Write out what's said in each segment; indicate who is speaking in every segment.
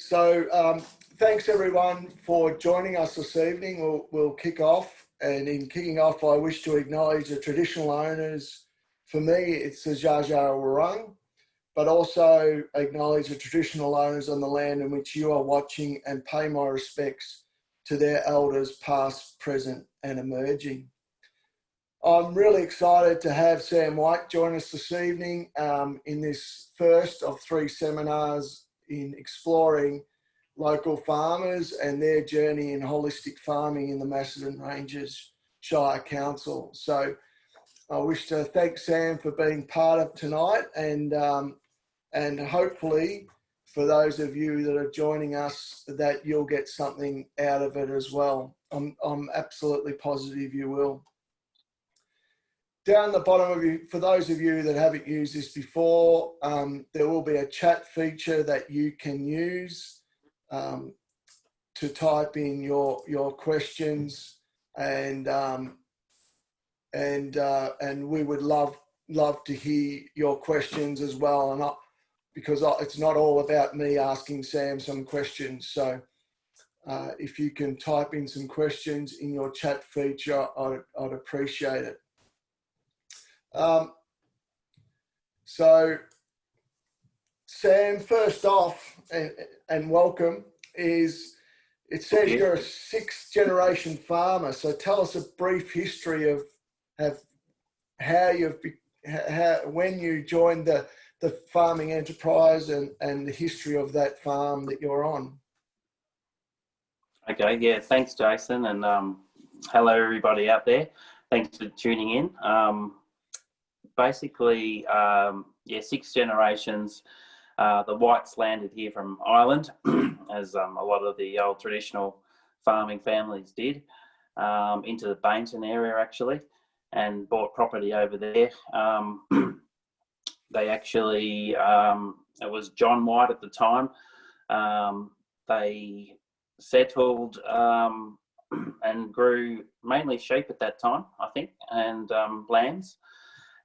Speaker 1: Thanks everyone for joining us this evening. We'll kick off, and in kicking off, I wish to acknowledge the traditional owners. For me, it's the Dja Dja Wurrung, but also acknowledge the traditional owners on the land in which you are watching, and pay my respects to their elders past, present and emerging. I'm really excited to have Sam White join us this evening in this first of 3 seminars in exploring local farmers and their journey in holistic farming in the Macedon Ranges Shire Council. So I wish to thank Sam for being part of tonight, and hopefully for those of you that are joining us that you'll get something out of it as well. I'm absolutely positive you will. Down the bottom of you, for those of you that haven't used this before, there will be a chat feature that you can use to type in your questions, and we would love to hear your questions as well, and because it's not all about me asking Sam some questions. So if you can type in some questions in your chat feature, I'd appreciate it. So Sam, first off, and welcome, it says you're a 6th generation farmer. So tell us a brief history of when you joined the farming enterprise and the history of that farm that you're on.
Speaker 2: Okay, yeah, thanks Jason, and hello everybody out there. Thanks for tuning in. Basically, 6 generations. The Whites landed here from Ireland, as a lot of the old traditional farming families did, into the Bainton area actually, and bought property over there. They actually, it was John White at the time. They settled and grew mainly sheep at that time, I think, and lambs.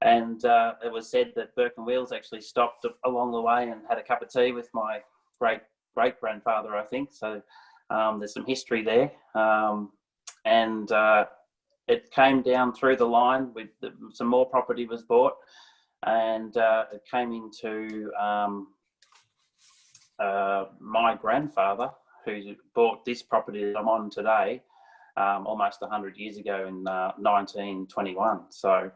Speaker 2: And it was said that Burke and Wheels actually stopped along the way and had a cup of tea with my great-grandfather, I think. So there's some history there. And it came down through the line with some more property was bought, and it came into my grandfather, who bought this property that I'm on today almost 100 years ago in 1921. So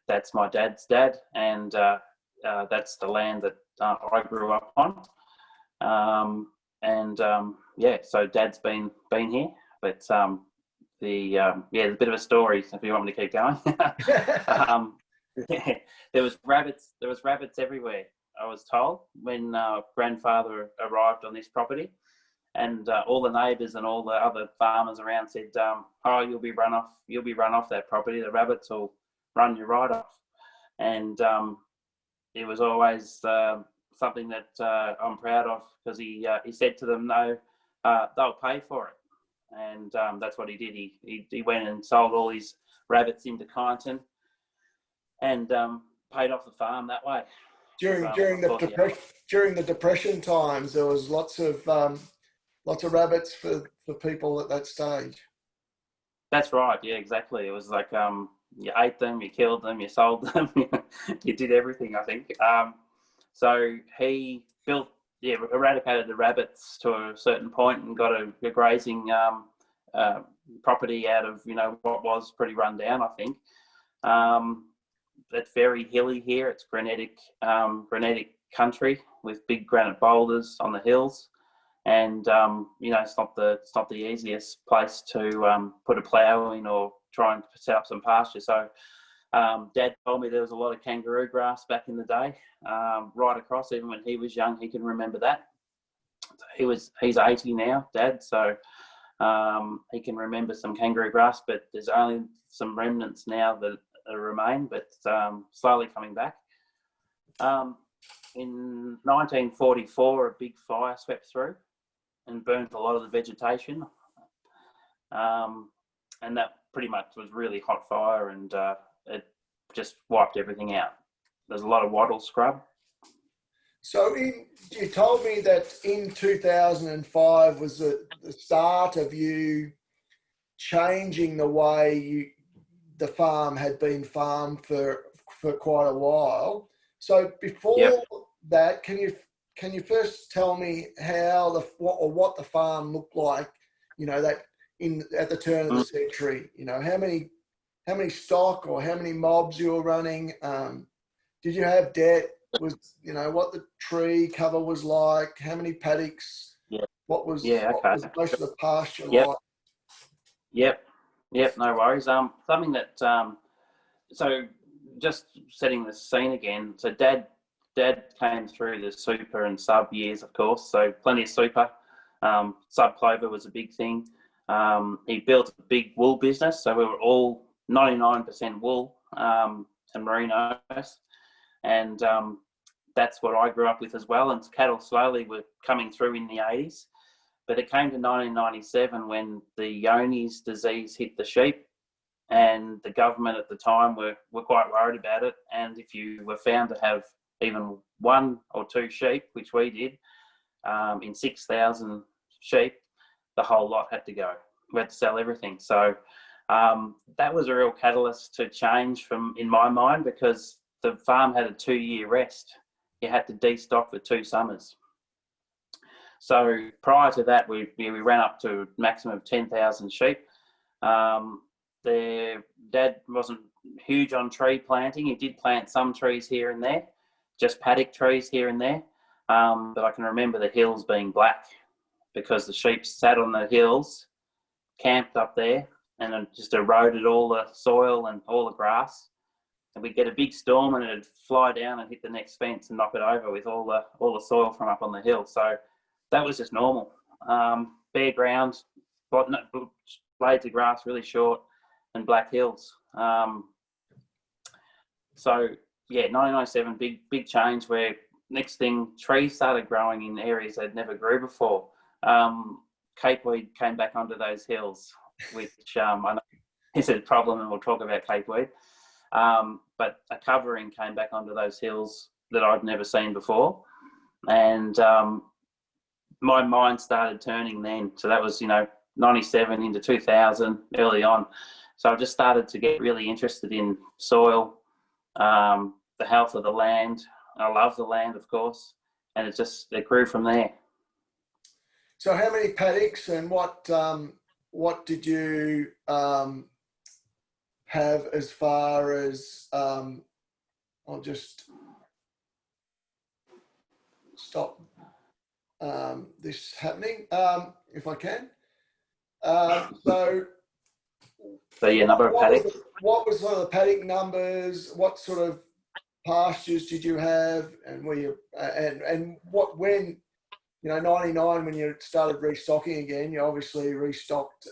Speaker 2: that's my dad's dad, and that's the land that I grew up on. So dad's been here, but there's a bit of a story if you want me to keep going. There was rabbits everywhere, I was told, when grandfather arrived on this property, and all the neighbours and all the other farmers around said, "Oh, you'll be run off that property. The rabbits will run you right off." And it was always something that I'm proud of, because he said to them, "No, they'll pay for it." And that's what he did. He went and sold all his rabbits into Kyneton, and paid off the farm that way.
Speaker 1: During the Depression times, there was lots of rabbits for people at that stage. That's
Speaker 2: right. Yeah, exactly. It was like you ate them, you killed them, you sold them, you did everything, I think. So he eradicated the rabbits to a certain point and got a grazing property out of what was pretty run down, I think. It's very hilly here. It's granitic country with big granite boulders on the hills, and it's not the easiest place to put a plough in or try and set up some pasture. So Dad told me there was a lot of kangaroo grass back in the day, right across. Even when he was young, he can remember that. He's 80 now, Dad, so he can remember some kangaroo grass, but there's only some remnants now that remain, but slowly coming back. In 1944, a big fire swept through and burnt a lot of the vegetation, and that pretty much was really hot fire, and it just wiped everything out. There's a lot of wattle scrub.
Speaker 1: So you told me that in 2005 was the start of you changing the way the farm had been farmed for quite a while. So before that, can you first tell me how what the farm looked like? You know, that at the turn of the century. You know, how many stock or how many mobs you were running? Did you have debt? What the tree cover was like? How many paddocks?
Speaker 2: Yeah.
Speaker 1: What was
Speaker 2: Okay.
Speaker 1: most of the pasture
Speaker 2: Yep.
Speaker 1: like?
Speaker 2: Yep. No worries. Something that so just setting the scene again. So Dad came through the super and sub years, of course. So plenty of super. Sub clover was a big thing. He built a big wool business, so we were all 99% wool and merinos, and that's what I grew up with as well. And cattle slowly were coming through in the 80s, but it came to 1997 when the Johne's disease hit the sheep, and the government at the time were quite worried about it. And if you were found to have even one or two sheep, which we did, in 6,000 sheep, the whole lot had to go. We had to sell everything. So that was a real catalyst to change in my mind, because the farm had a 2-year rest. You had to destock for 2 summers. So prior to that, we ran up to a maximum of 10,000 sheep. Their dad wasn't huge on tree planting. He did plant some trees here and there, just paddock trees here and there. But I can remember the hills being black because the sheep sat on the hills, camped up there, and it just eroded all the soil and all the grass. And we'd get a big storm and it'd fly down and hit the next fence and knock it over with all the soil from up on the hill. So that was just normal. Bare ground, blades of grass really short, and black hills. So yeah, 1997, big change, where next thing, trees started growing in areas that never grew before. Capeweed came back onto those hills, which I know is a problem, and we'll talk about capeweed. But a covering came back onto those hills that I'd never seen before. And my mind started turning then. So that was, 97 into 2000, early on. So I just started to get really interested in soil, the health of the land. I love the land, of course, and it grew from there.
Speaker 1: So how many paddocks, and what did you have as far as I'll just stop this happening if I can.
Speaker 2: So yeah, number of paddocks.
Speaker 1: What was sort of the paddock numbers? What sort of pastures did you have, and were you and what when 99 when you started restocking again? You obviously restocked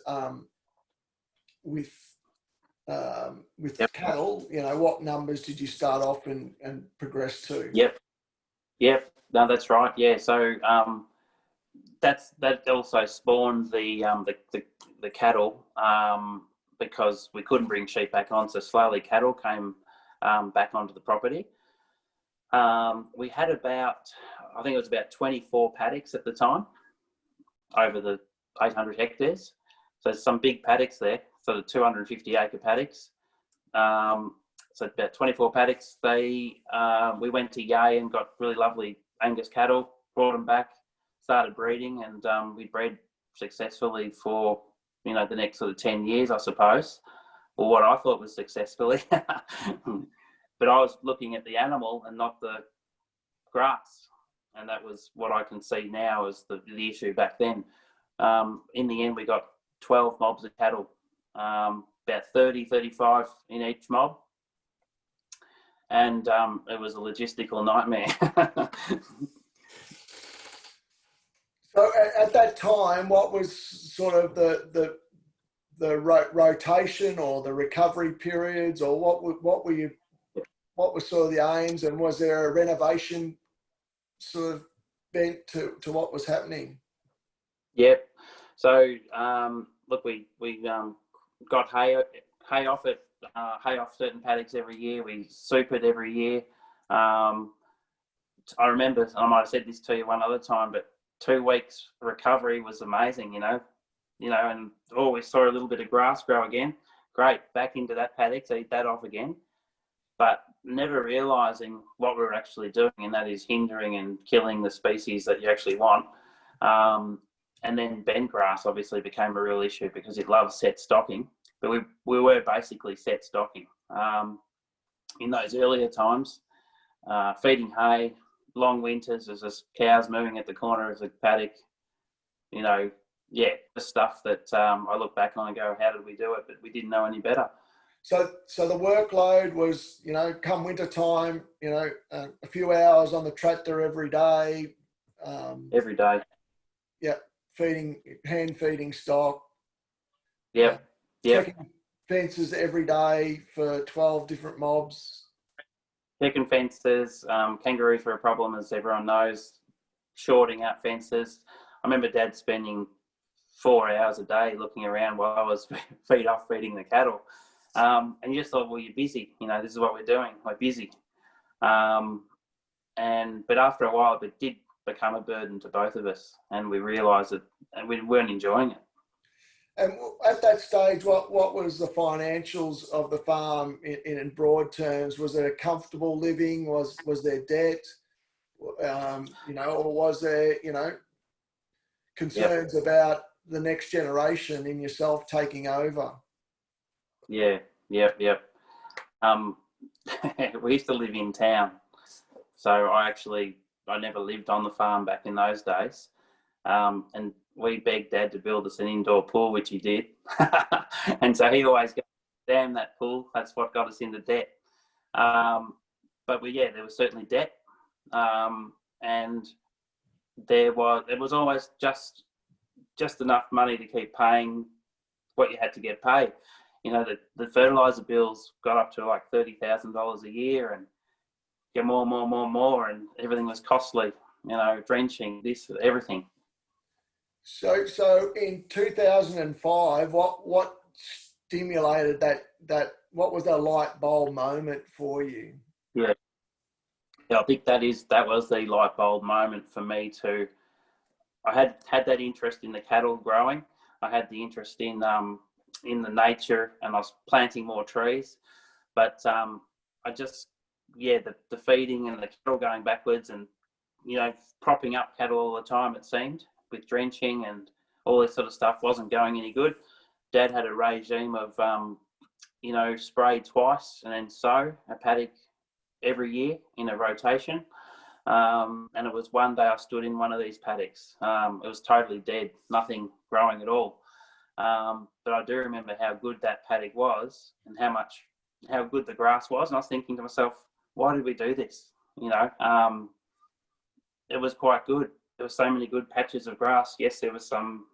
Speaker 1: with cattle. What numbers did you start off and progress to?
Speaker 2: Yep. No, that's right. Yeah. So that also spawned the cattle, because we couldn't bring sheep back on, so slowly cattle came back onto the property. We had I think it was about 24 paddocks at the time, over the 800 hectares. So there's some big paddocks there, so the 250 acre paddocks. So about 24 paddocks. We went to Yea and got really lovely Angus cattle, brought them back, started breeding, and we bred successfully for the next sort of 10 years, I suppose, or what I thought was successfully. But I was looking at the animal and not the grass, and that was what I can see now as the issue back then. In the end, we got 12 mobs of cattle, about 30, 35 in each mob, and it was a logistical nightmare.
Speaker 1: So at that time, what was sort of the rotation or the recovery periods, or what were sort of the aims, and was there a renovation sort of bent to what was happening?
Speaker 2: Yep. So look, we got hay off certain paddocks every year. We supered every year. I remember, I might have said this to you one other time, but 2 weeks recovery was amazing, and we saw a little bit of grass grow again. Great, back into that paddock to eat that off again. But never realising what we were actually doing, and that is hindering and killing the species that you actually want. And then bent grass obviously became a real issue because it loves set stocking, but we were basically set stocking. In those earlier times, feeding hay, long winters, there's just cows moving at the corner of the paddock, the stuff that I look back on and go, how did we do it? But we didn't know any better.
Speaker 1: So the workload was, come winter time, a few hours on the tractor every day.
Speaker 2: Every day.
Speaker 1: Yeah, hand feeding stock.
Speaker 2: Yep.
Speaker 1: Checking fences every day for 12 different mobs.
Speaker 2: Checking fences. Kangaroos were a problem, as everyone knows. Shorting out fences. I remember Dad spending 4 hours a day looking around while I was feeding the cattle. And you just thought, well, you're busy. This is what we're doing. We're busy. But after a while, it did become a burden to both of us, and we realised that we weren't enjoying it.
Speaker 1: And at that stage, what was the financials of the farm in broad terms? Was it a comfortable living? Was there debt? Or was there, concerns about the next generation in yourself taking over?
Speaker 2: Yeah. We used to live in town, so I never lived on the farm back in those days. And we begged Dad to build us an indoor pool, which he did. And so he always goes, damn that pool, that's what got us into debt. But there was certainly debt. And it was always just enough money to keep paying what you had to get paid. The fertilizer bills got up to like $30,000 a year, and get more, and everything was costly. Drenching, this, everything.
Speaker 1: So in 2005, what stimulated that? What was the light bulb moment for you?
Speaker 2: Yeah, I think that was the light bulb moment for me too. I had that interest in the cattle growing. I had the interest in the nature, and I was planting more trees. But I just, the feeding and the cattle going backwards, and propping up cattle all the time, it seemed, with drenching and all this sort of stuff, wasn't going any good. Dad had a regime of spray twice and then sow a paddock every year in a rotation. And it was one day I stood in one of these paddocks. It was totally dead, nothing growing at all. But I do remember how good that paddock was, and how good the grass was. And I was thinking to myself, why did we do this? It was quite good. There were so many good patches of grass. Yes, there were some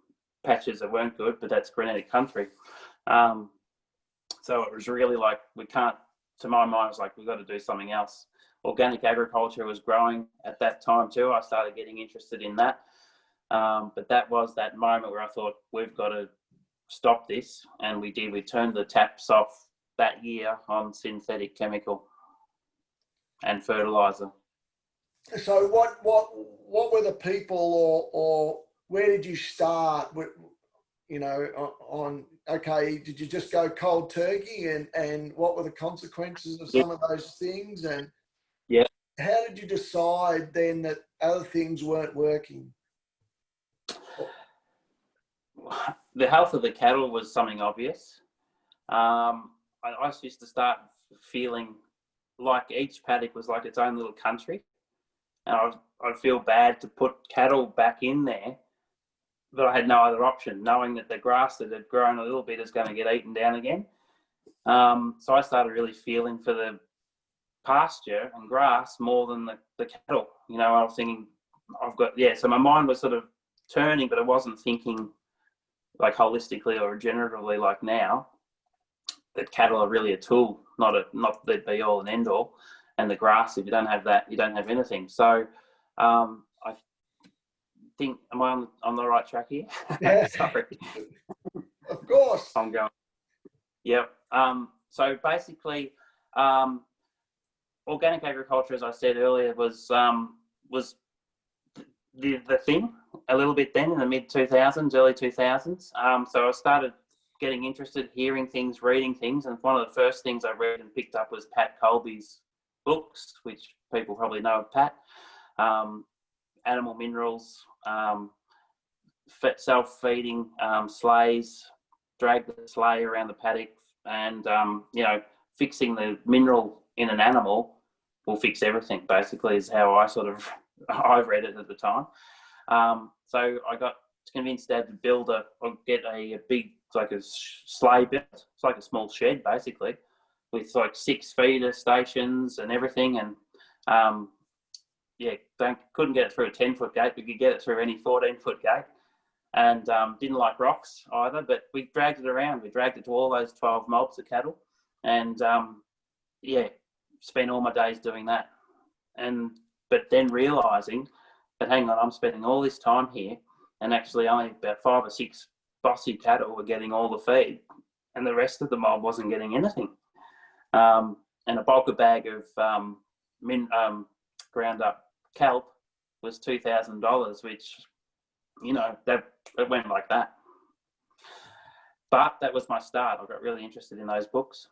Speaker 2: patches that weren't good, but that's granitic country. So it was really like, to my mind, it was like, we've got to do something else. Organic agriculture was growing at that time too. I started getting interested in that. But that was that moment where I thought, we've got to stop this. And we did. We turned the taps off that year on synthetic chemical and fertilizer.
Speaker 1: So what were the people, or where did you start with, did you just go cold turkey, and what were the consequences of some of those things? And how did you decide then that other things weren't working?
Speaker 2: The health of the cattle was something obvious. I used to start feeling like each paddock was like its own little country. And I'd feel bad to put cattle back in there, but I had no other option, knowing that the grass that had grown a little bit is going to get eaten down again. So I started really feeling for the pasture and grass more than the cattle. I was thinking, so my mind was sort of turning, but I wasn't thinking like holistically or regeneratively like now, that cattle are really a tool, not the be all and end all. And the grass, if you don't have that, you don't have anything. So I think, am I on the right track here?
Speaker 1: Yeah.
Speaker 2: Sorry.
Speaker 1: Of course.
Speaker 2: I'm going. Yep. So basically, organic agriculture, as I said earlier, was was the thing a little bit then in the mid 2000s, early 2000s. So I started getting interested, hearing things, reading things, and one of the first things I read and picked up was Pat Colby's books, which people probably know of Pat. Animal Minerals, self-feeding sleighs, drag the sleigh around the paddock, and fixing the mineral in an animal will fix everything, basically, is how I read it at the time. So I got convinced Dad to build get a big, like a sleigh built. It's like a small shed, basically, with like 6 feeder stations and everything. And couldn't get it through a 10-foot gate. We could get it through any 14-foot gate. And didn't like rocks either, but we dragged it around. We dragged it to all those 12 mobs of cattle, and spent all my days doing that. But then realising that, hang on, I'm spending all this time here, and actually only about 5 or 6 bossy cattle were getting all the feed, and the rest of the mob wasn't getting anything. And a bulk bag of ground up kelp was $2,000, which, it went like that. But that was my start. I got really interested in those books.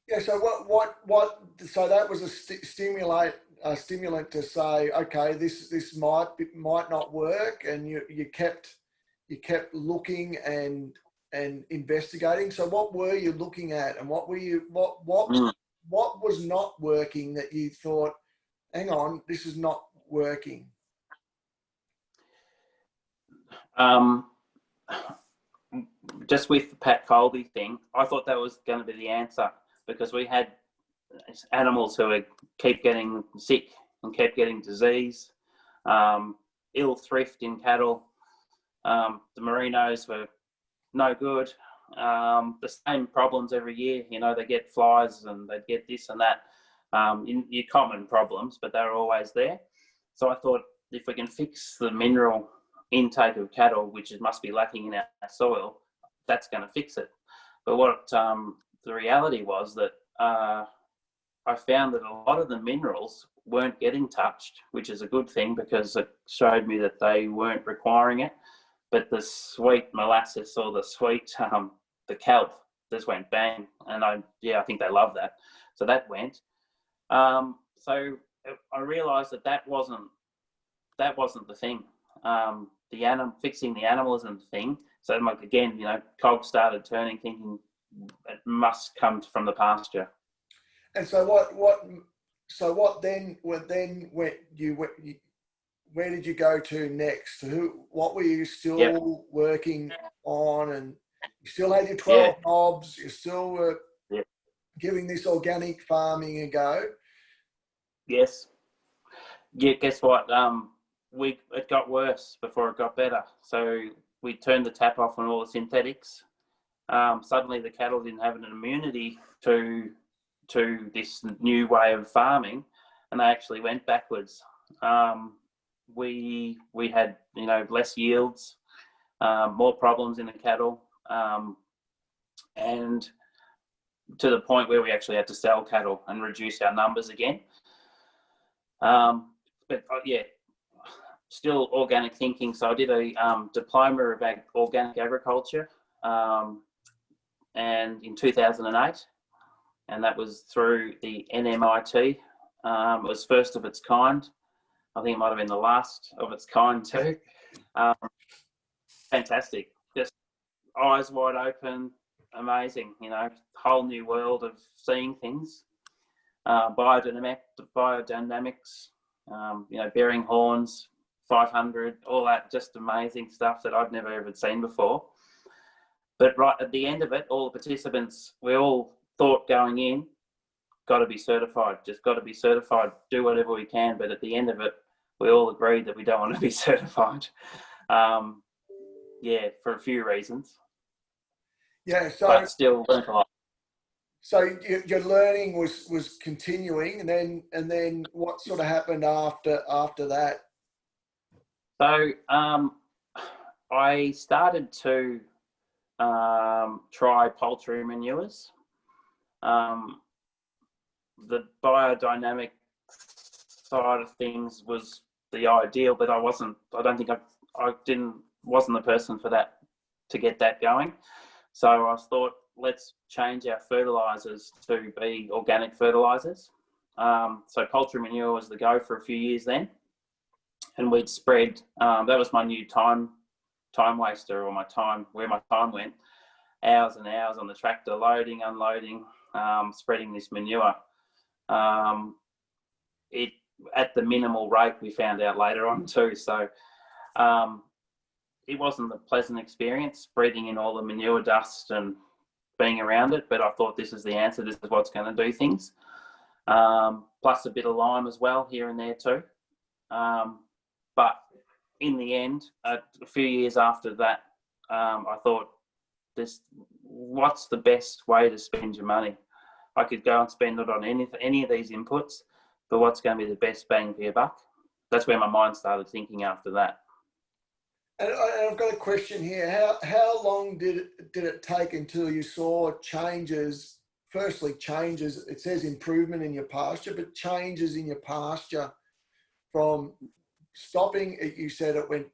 Speaker 1: Yeah. So what? So that was a stimulant to say, okay, this might not work, and you kept looking and investigating. So what were you looking at, and what was not working that you thought, hang on, this is not working?
Speaker 2: Just with the Pat Colby thing, I thought that was going to be the answer, because we had animals who keep getting sick and kept getting disease, ill thrift in cattle. The merinos were no good. The same problems every year. They get flies and they get this and that. Your common problems, but they're always there. So I thought, if we can fix the mineral intake of cattle, which it must be lacking in our soil, that's going to fix it. But what the reality was that I found that a lot of the minerals weren't getting touched, which is a good thing, because it showed me that they weren't requiring it. But the sweet molasses, or the sweet the kelp, just went bang, and I think they love that. So that went. So I realised that wasn't the thing. Fixing the animal isn't the thing. So again, cogs started turning, thinking it must come from the pasture.
Speaker 1: And so what then? Where did you go to next? What were you still working on? And you still had your 12 mobs. You still were giving this organic farming a go.
Speaker 2: Yes. Yeah. Guess what? It got worse before it got better. So we turned the tap off on all the synthetics. Suddenly the cattle didn't have an immunity to this new way of farming, and they actually went backwards. We had less yields, more problems in the cattle, and to the point where we actually had to sell cattle and reduce our numbers again. Still organic thinking. So I did a diploma of organic agriculture, and in 2008, and that was through the NMIT. It was first of its kind. I think it might have been the last of its kind too. Fantastic, just eyes wide open, amazing. Whole new world of seeing things. Biodynamics, bearing horns, 500, all that, just amazing stuff that I'd never ever seen before. But right at the end of it, all the participants, we all thought going in, got to be certified, just got to be certified, do whatever we can. But at the end of it, we all agreed that we don't want to be certified. For a few reasons. Yeah, but still learned a lot.
Speaker 1: So your learning was continuing, and then what sort of happened after that?
Speaker 2: So I started to try poultry manures. The biodynamics side of things was the ideal, but I don't think wasn't the person for that, to get that going. So I thought, let's change our fertilisers to be organic fertilisers. So poultry manure was the go for a few years then, and we'd spread. That was my new time waster, or where my time went. Hours and hours on the tractor, loading, unloading, spreading this manure. It at the minimal rate, we found out later on too. So it wasn't a pleasant experience, breathing in all the manure dust and being around it. But I thought, this is the answer. This is what's going to do things. Plus a bit of lime as well here and there too. But in the end, a few years after that, I thought, what's the best way to spend your money? I could go and spend it on any of these inputs, but what's going to be the best bang for your buck? That's where my mind started thinking after that.
Speaker 1: And I've got a question here. How long did it take until you saw changes? Firstly, changes. It says improvement in your pasture, but changes in your pasture from stopping. You said it went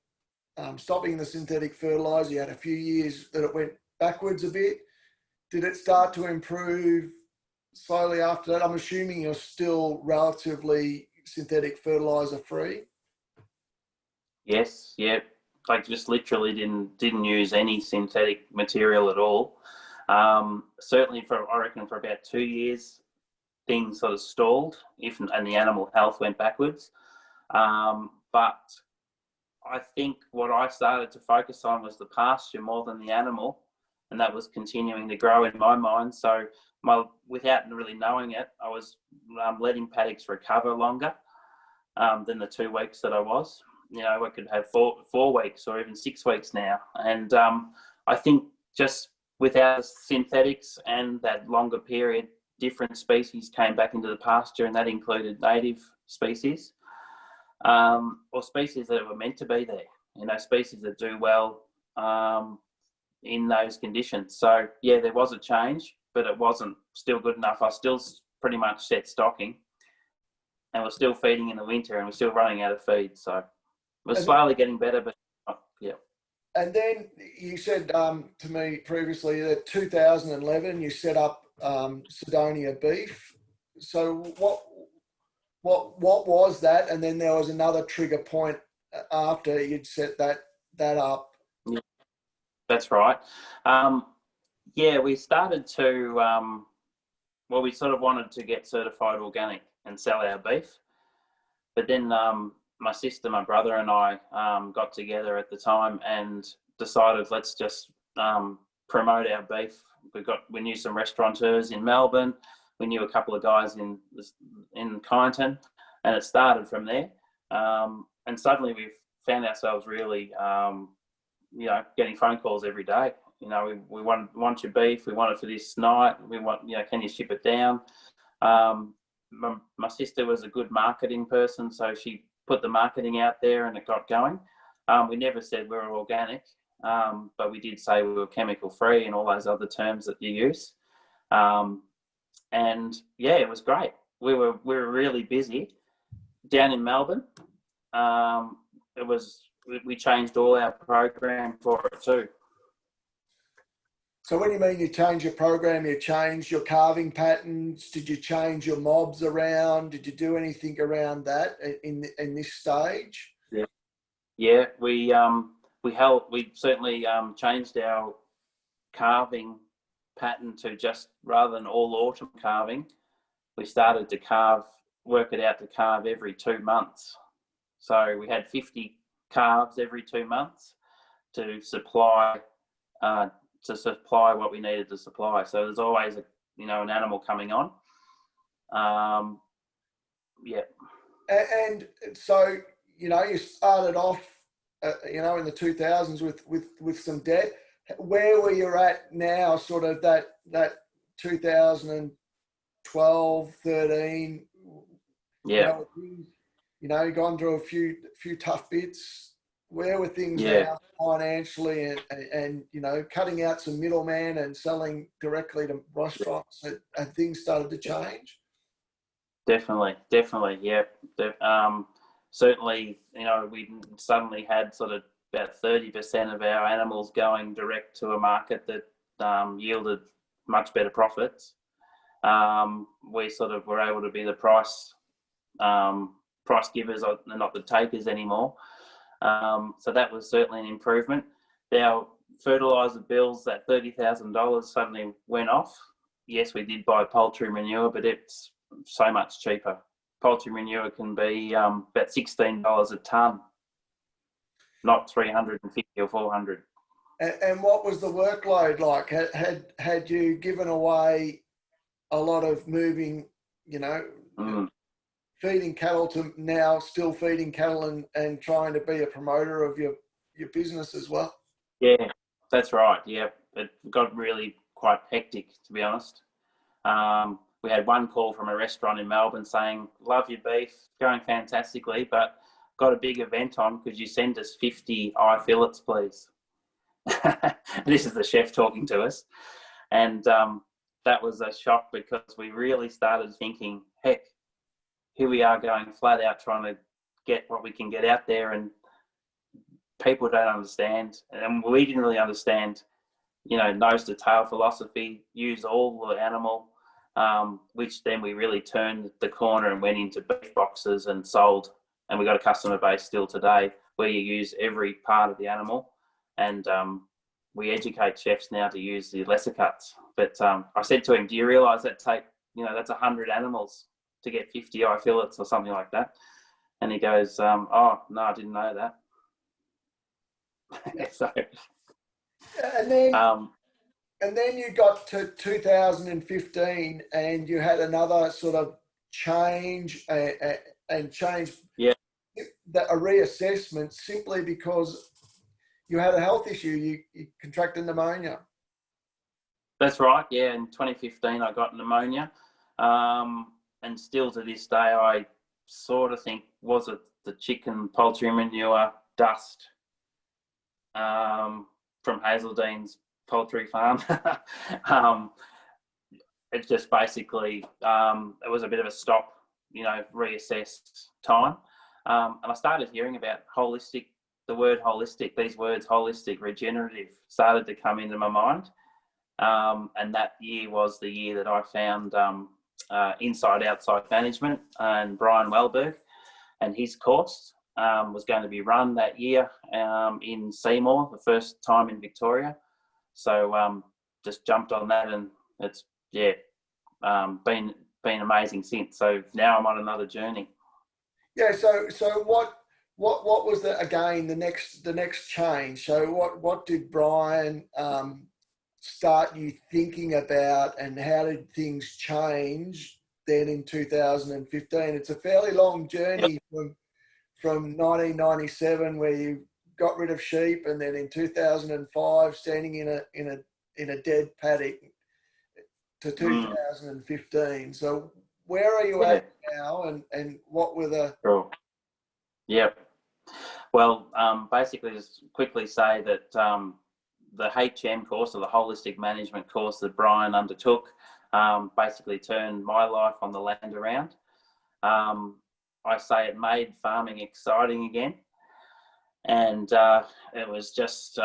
Speaker 1: stopping the synthetic fertilizer. You had a few years that it went backwards a bit. Did it start to improve slowly after that? I'm assuming you're still relatively synthetic fertilizer free.
Speaker 2: Yes, yeah. Like, just literally didn't use any synthetic material at all. Certainly I reckon for about 2 years, things sort of stalled, and the animal health went backwards. But I think what I started to focus on was the pasture more than the animal, and that was continuing to grow in my mind. So without really knowing it, I was letting paddocks recover longer than the 2 weeks that I was. I could have 4 weeks or even 6 weeks now. And I think just without synthetics and that longer period, different species came back into the pasture, and that included native species or species that were meant to be there, species that do well in those conditions. So, yeah, there was a change, but it wasn't still good enough. I still pretty much set stocking, and we're still feeding in the winter, and we're still running out of feed. So we're slowly getting better, but yeah.
Speaker 1: And then you said to me previously that 2011 you set up Sidonia Beef. So what was that? And then there was another trigger point after you'd set that up.
Speaker 2: Yeah, that's right. Yeah, we started to we sort of wanted to get certified organic and sell our beef, but then my sister, my brother, and I got together at the time and decided, let's just promote our beef. We knew some restaurateurs in Melbourne. We knew a couple of guys in Kyneton, and it started from there. And suddenly we found ourselves really, getting phone calls every day. We want your beef. We want it for this night. We want, can you ship it down? My sister was a good marketing person, so she put the marketing out there, and it got going. We never said we were organic, but we did say we were chemical free and all those other terms that you use. And yeah, it was great. We were really busy down in Melbourne. We changed all our program for it too.
Speaker 1: So when you mean you change your program, you change your calving patterns? Did you change your mobs around? Did you do anything around that in this stage?
Speaker 2: Yeah. We certainly changed our calving pattern to just, rather than all autumn calving, we started to work it out to calve every 2 months. So we had 50 calves every 2 months to supply what we needed to supply. So there's always an animal coming on. Yeah.
Speaker 1: And so you started off in the 2000s with some debt. Where were you at now, sort of that 2012, 13?
Speaker 2: Yeah.
Speaker 1: You've gone through a few tough bits. Where were things now financially, and cutting out some middleman and selling directly to restaurants, and things started to change?
Speaker 2: Definitely, yeah. Certainly, we suddenly had sort of about 30% of our animals going direct to a market that yielded much better profits. We sort of were able to be the price givers, not the takers anymore. So that was certainly an improvement. Our fertiliser bills, that $30,000 suddenly went off. Yes, we did buy poultry manure, but it's so much cheaper. Poultry manure can be about $16 a tonne, not 350 or 400.
Speaker 1: And what was the workload like? Had you given away a lot of moving, feeding cattle to now still feeding cattle and trying to be a promoter of your business as well?
Speaker 2: Yeah, that's right. Yeah, it got really quite hectic, to be honest. We had one call from a restaurant in Melbourne saying, "Love your beef, going fantastically, but got a big event on. Could you send us 50 eye fillets, please?" This is the chef talking to us. And that was a shock, because we really started thinking, heck, here we are going flat out trying to get what we can get out there, and people don't understand. And we didn't really understand, nose to tail philosophy, use all the animal, which then we really turned the corner and went into beef boxes and sold. And we got a customer base still today where you use every part of the animal. And we educate chefs now to use the lesser cuts. But I said to him, do you realise that that's 100 animals to get 50 eye fillets or something like that? And he goes, oh, no, I didn't know that. So,
Speaker 1: and then you got to 2015 and you had another sort of change and change,
Speaker 2: yeah,
Speaker 1: a reassessment, simply because you had a health issue. You contracted pneumonia.
Speaker 2: That's right. Yeah, in 2015 I got pneumonia, and still to this day I sort of think, was it the chicken poultry manure dust from Hazeldene's poultry farm? It's just basically it was a bit of a stop, reassessed time, and I started hearing about holistic. The word holistic, these words holistic, regenerative, started to come into my mind, and that year was the year that I found Inside Outside Management and Brian Wellberg, and his course was going to be run that year in Seymour, the first time in Victoria. So just jumped on that, and it's been amazing since. So now I'm on another journey.
Speaker 1: Yeah. So what was the next change? So what did Brian start you thinking about, and how did things change then in 2015? It's a fairly long journey from 1997, where you got rid of sheep, and then in 2005 standing in a dead paddock, to 2015. So where are you at now, and what were the...
Speaker 2: Sure. Yep. Well, basically, just quickly say that the HM course, or the Holistic Management course that Brian undertook, basically turned my life on the land around. I say it made farming exciting again, and it was just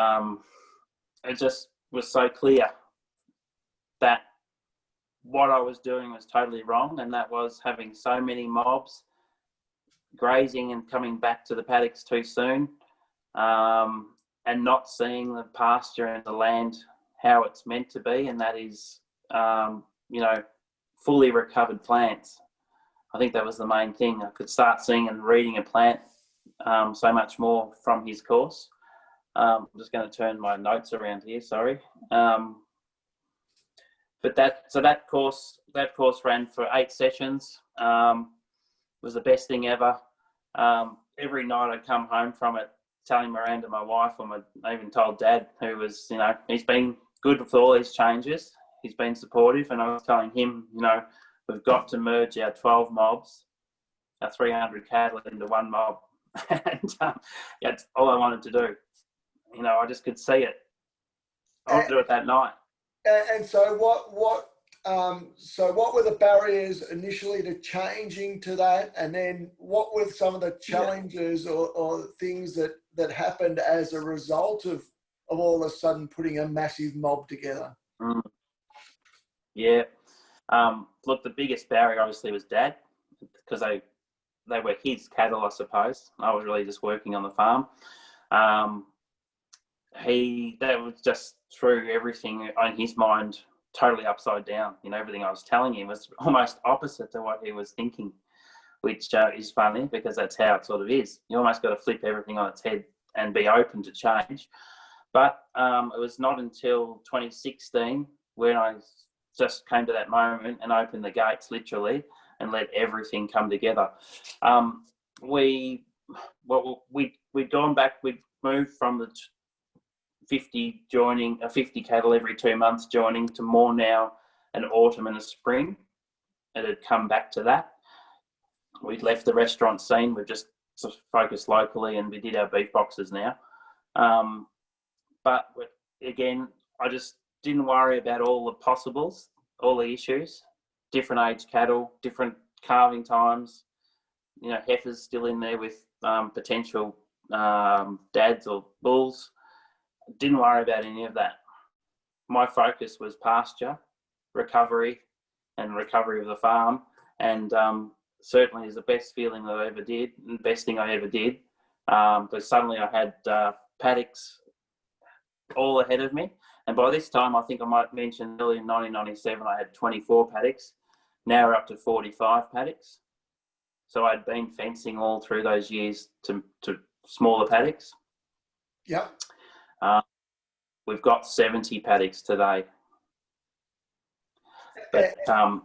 Speaker 2: was so clear that what I was doing was totally wrong, and that was having so many mobs grazing and coming back to the paddocks too soon, and not seeing the pasture and the land how it's meant to be, and that is, fully recovered plants. I think that was the main thing. I could start seeing and reading a plant so much more from his course. I'm just going to turn my notes around here, sorry. But that course ran for 8 sessions. Was the best thing ever. Every night I'd come home from it telling Miranda, my wife, I even told Dad, who was, he's been good with all these changes. He's been supportive, and I was telling him, we've got to merge our 12 mobs, our 300 cattle into one mob. And that's all I wanted to do. I just could see it. I'll do it that night.
Speaker 1: And so what So what were the barriers initially to changing to that? And then what were some of the challenges or things that happened as a result of all of a sudden putting a massive mob together?
Speaker 2: Yeah. Look, the biggest barrier obviously was Dad, because they were his cattle, I suppose. I was really just working on the farm. That was just threw everything on his mind totally upside down. Everything I was telling him was almost opposite to what he was thinking, which is funny because that's how it sort of is. You almost got to flip everything on its head and be open to change. But it was not until 2016 when I just came to that moment and opened the gates literally and let everything come together. We'd gone back. We'd moved from the 50 cattle every 2 months joining to more now an autumn and a spring. It had come back to that. We'd left the restaurant scene. We've just sort of focused locally, and we did our beef boxes now. But again, I just didn't worry about all the possibles, all the issues, different age cattle, different calving times, heifers still in there with potential dads or bulls. Didn't worry about any of that. My focus was pasture, recovery of the farm, and certainly is the best feeling that I ever did, and the best thing I ever did, because suddenly I had paddocks all ahead of me. And by this time, I think I might mention early in 1997, I had 24 paddocks. Now we're up to 45 paddocks. So I'd been fencing all through those years to smaller paddocks.
Speaker 1: Yep.
Speaker 2: We've got 70 paddocks today. But
Speaker 1: and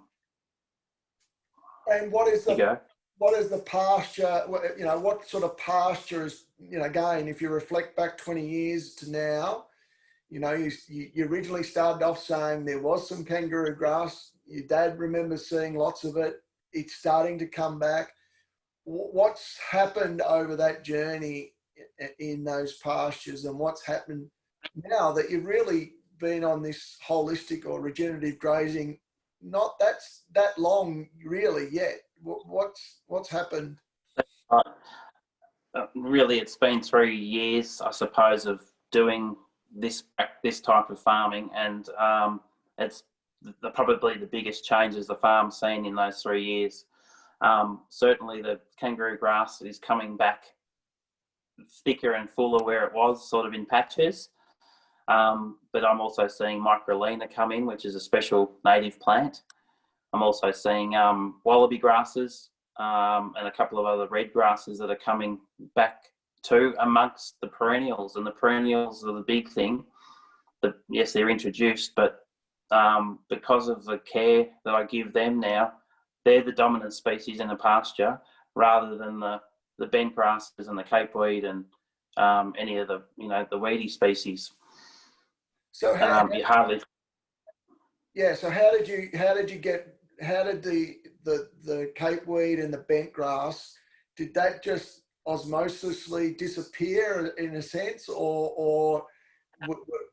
Speaker 1: what is the pasture? What sort of pasture is again? If you reflect back 20 years to now, you originally started off saying there was some kangaroo grass. Your dad remembers seeing lots of it. It's starting to come back. What's happened over that journey in those pastures, and what's happened now that you've really been on this holistic or regenerative grazing? Not that long really yet. What's happened?
Speaker 2: Really, it's been 3 years, I suppose, of doing this type of farming, and it's probably the biggest changes the farm's seen in those 3 years. Certainly, the kangaroo grass is coming back thicker and fuller where it was, sort of in patches. But I'm also seeing microlina come in, which is a special native plant. I'm also seeing wallaby grasses and a couple of other red grasses that are coming back too amongst the perennials. And the perennials are the big thing. Yes, they're introduced, but because of the care that I give them now, they're the dominant species in the pasture rather than the bent grasses and the capeweed and any of the weedy species.
Speaker 1: So
Speaker 2: So how did the capeweed and the bent grass, did that just osmosisly disappear in a sense, or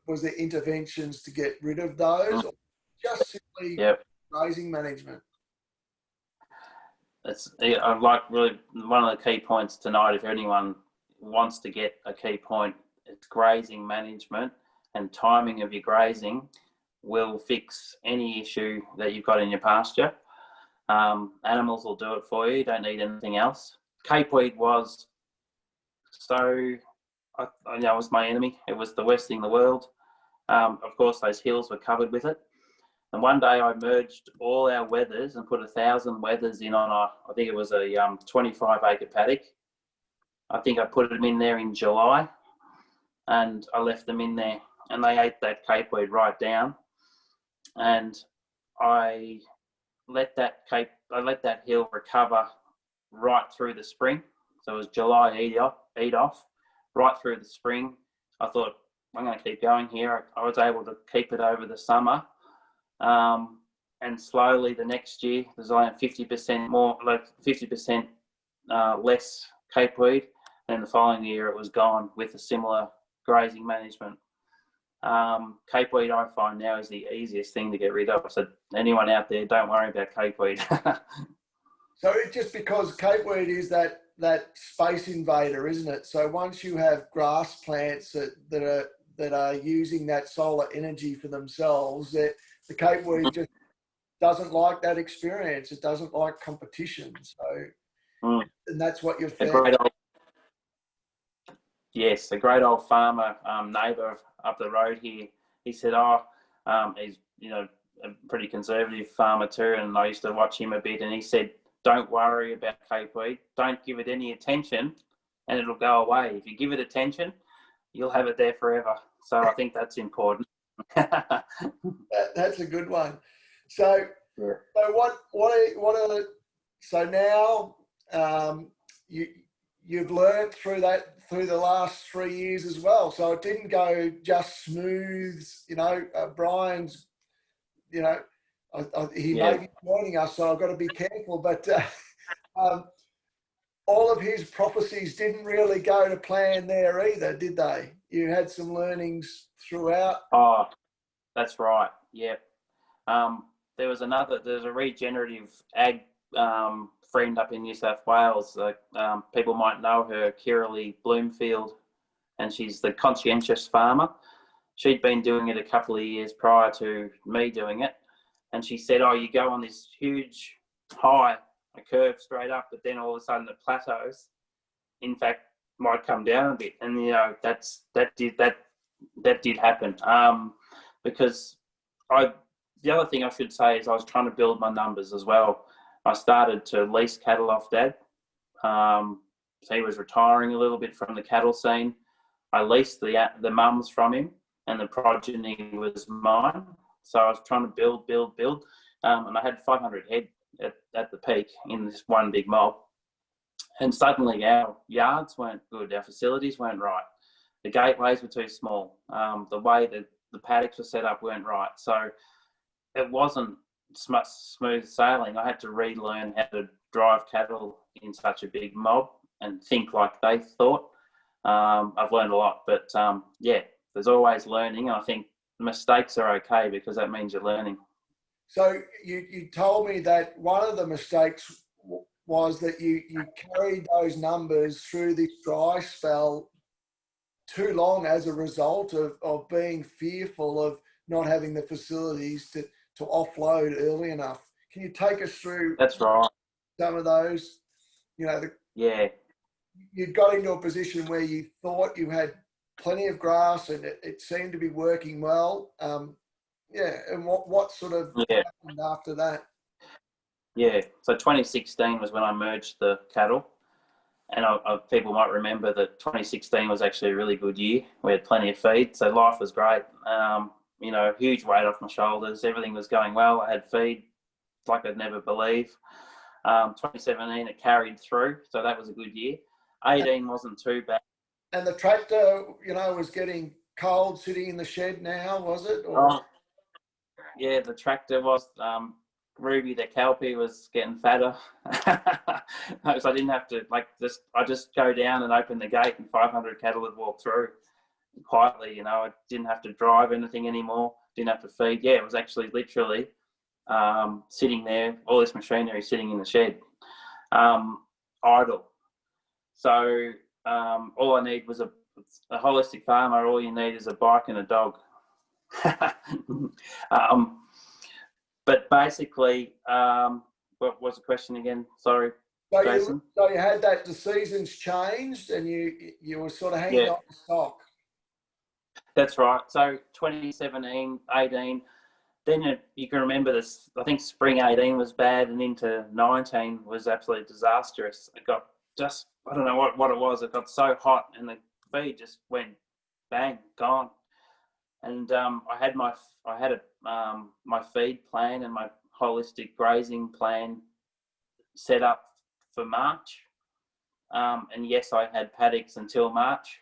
Speaker 2: was there interventions to get rid of those, or just simply grazing management? I'd like really one of the key points tonight, if anyone wants to get a key point, it's grazing management, and timing of your grazing will fix any issue that you've got in your pasture. Animals will do it for you. You don't need anything else. Capeweed was was my enemy. It was the worst thing in the world. Of course, those hills were covered with it. And one day I merged all our wethers and put 1,000 wethers in on I think it was a 25 acre paddock. I think I put them in there in July, and I left them in there, and they ate that capeweed right down. And I let that hill recover right through the spring. So it was July eat off, right through the spring. I thought, I'm going to keep going here. I was able to keep it over the summer. And slowly the next year, there's only 50% more, like 50% less capeweed. And the following year, it was gone with a similar grazing management. Cape weed, I find now, is the easiest thing to get rid of. So anyone out there, don't worry about cape weed.
Speaker 1: So it's just because cape weed is that space invader, isn't it? So once you have grass plants that are using that solar energy for themselves, that the cape weed just doesn't like that experience. It doesn't like competition. So, and that's what you're found.
Speaker 2: Yes, a great old farmer, neighbour up the road here. He said, he's, a pretty conservative farmer too, and I used to watch him a bit, and he said, don't worry about cape weed. Don't give it any attention and it'll go away. If you give it attention, you'll have it there forever. So I think that's important.
Speaker 1: That's a good one. So, yeah. So now you've learned through the last 3 years as well. So it didn't go just smooth. Brian's, he may be joining us, so I've got to be careful. But all of his prophecies didn't really go to plan there either, did they? You had some learnings throughout.
Speaker 2: Oh, that's right. Yeah. There's a regenerative ag friend up in New South Wales. People might know her, Kiralee Bloomfield, and she's the conscientious farmer. She'd been doing it a couple of years prior to me doing it. And she said, you go on this huge high, a curve straight up, but then all of a sudden it plateaus. In fact, might come down a bit. And, that did happen. Because the other thing I should say is I was trying to build my numbers as well. I started to lease cattle off Dad. So he was retiring a little bit from the cattle scene. I leased the mums from him, and the progeny was mine. So I was trying to build. And I had 500 head at the peak in this one big mob. And suddenly our yards weren't good. Our facilities weren't right. The gateways were too small. The way that the paddocks were set up weren't right. So it wasn't much smooth sailing. I had to relearn how to drive cattle in such a big mob and think like they thought. I've learned a lot, but there's always learning. And I think mistakes are okay because that means you're learning.
Speaker 1: So you told me that one of the mistakes was that you carried those numbers through this dry spell too long as a result of being fearful of not having the facilities to offload early enough. Can you take us through?
Speaker 2: That's right.
Speaker 1: Some of those, you'd got into a position where you thought you had plenty of grass and it seemed to be working well. And what sort of happened after that?
Speaker 2: Yeah, so 2016 was when I merged the cattle. And people might remember that 2016 was actually a really good year. We had plenty of feed, so life was great. Huge weight off my shoulders. Everything was going well. I had feed like I'd never believe. 2017, it carried through, so that was a good year. 18 wasn't too bad.
Speaker 1: And the tractor, was getting cold sitting in the shed now, was it?
Speaker 2: Yeah, the tractor was. Ruby, the Kelpie, was getting fatter. So I didn't have to I just go down and open the gate and 500 cattle would walk through quietly. I didn't have to drive anything anymore. Didn't have to feed. Yeah, it was actually literally sitting there, all this machinery sitting in the shed, idle. So all I need was a holistic farmer. All you need is a bike and a dog. But basically, what was the question again? Sorry, Jason.
Speaker 1: So you had that the seasons changed and you were sort of hanging on to stock.
Speaker 2: That's right. So 2017, 18, then you can remember this. I think spring 18 was bad, and into 19 was absolutely disastrous. It got I don't know what it was. It got so hot, and the feed just went bang, gone. And I had my feed plan and my holistic grazing plan set up for March. And yes, I had paddocks until March,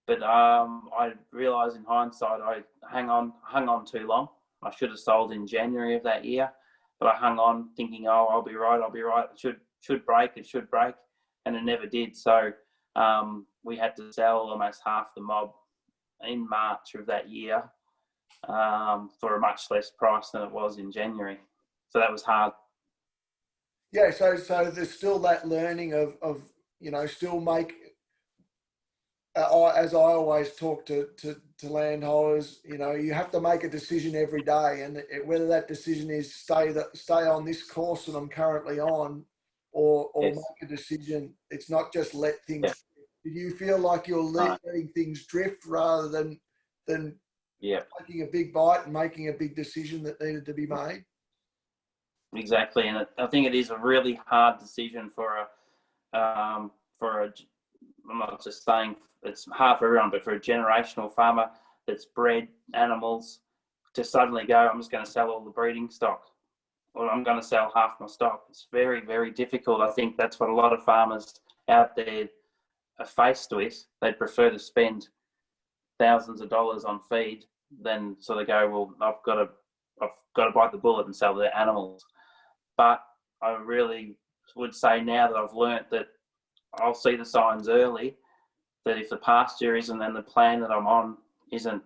Speaker 2: but I realised in hindsight I hung on too long. I should have sold in January of that year, but I hung on thinking, I'll be right. It should break, and it never did. So we had to sell almost half the mob in March of that year for a much less price than it was in January. So that was hard.
Speaker 1: Yeah, so there's still that learning of still make. As I always talk to landholders, you have to make a decision every day, and whether that decision is stay on this course that I'm currently on, or
Speaker 2: Yes.
Speaker 1: make a decision. It's not just let things.
Speaker 2: Yeah.
Speaker 1: Do you feel like you're letting things drift rather than taking a big bite and making a big decision that needed to be made?
Speaker 2: Exactly, and I think it is a really hard decision for I'm not just saying it's hard for everyone, but for a generational farmer that's bred animals to suddenly go, I'm just going to sell all the breeding stock, or I'm going to sell half my stock. It's very, very difficult. I think that's what a lot of farmers out there are faced with. They'd prefer to spend thousands of dollars on feed than sort of go, well, I've got to bite the bullet and sell their animals. But I really would say now that I've learnt that I'll see the signs early, that if the pasture isn't, and the plan that I'm on isn't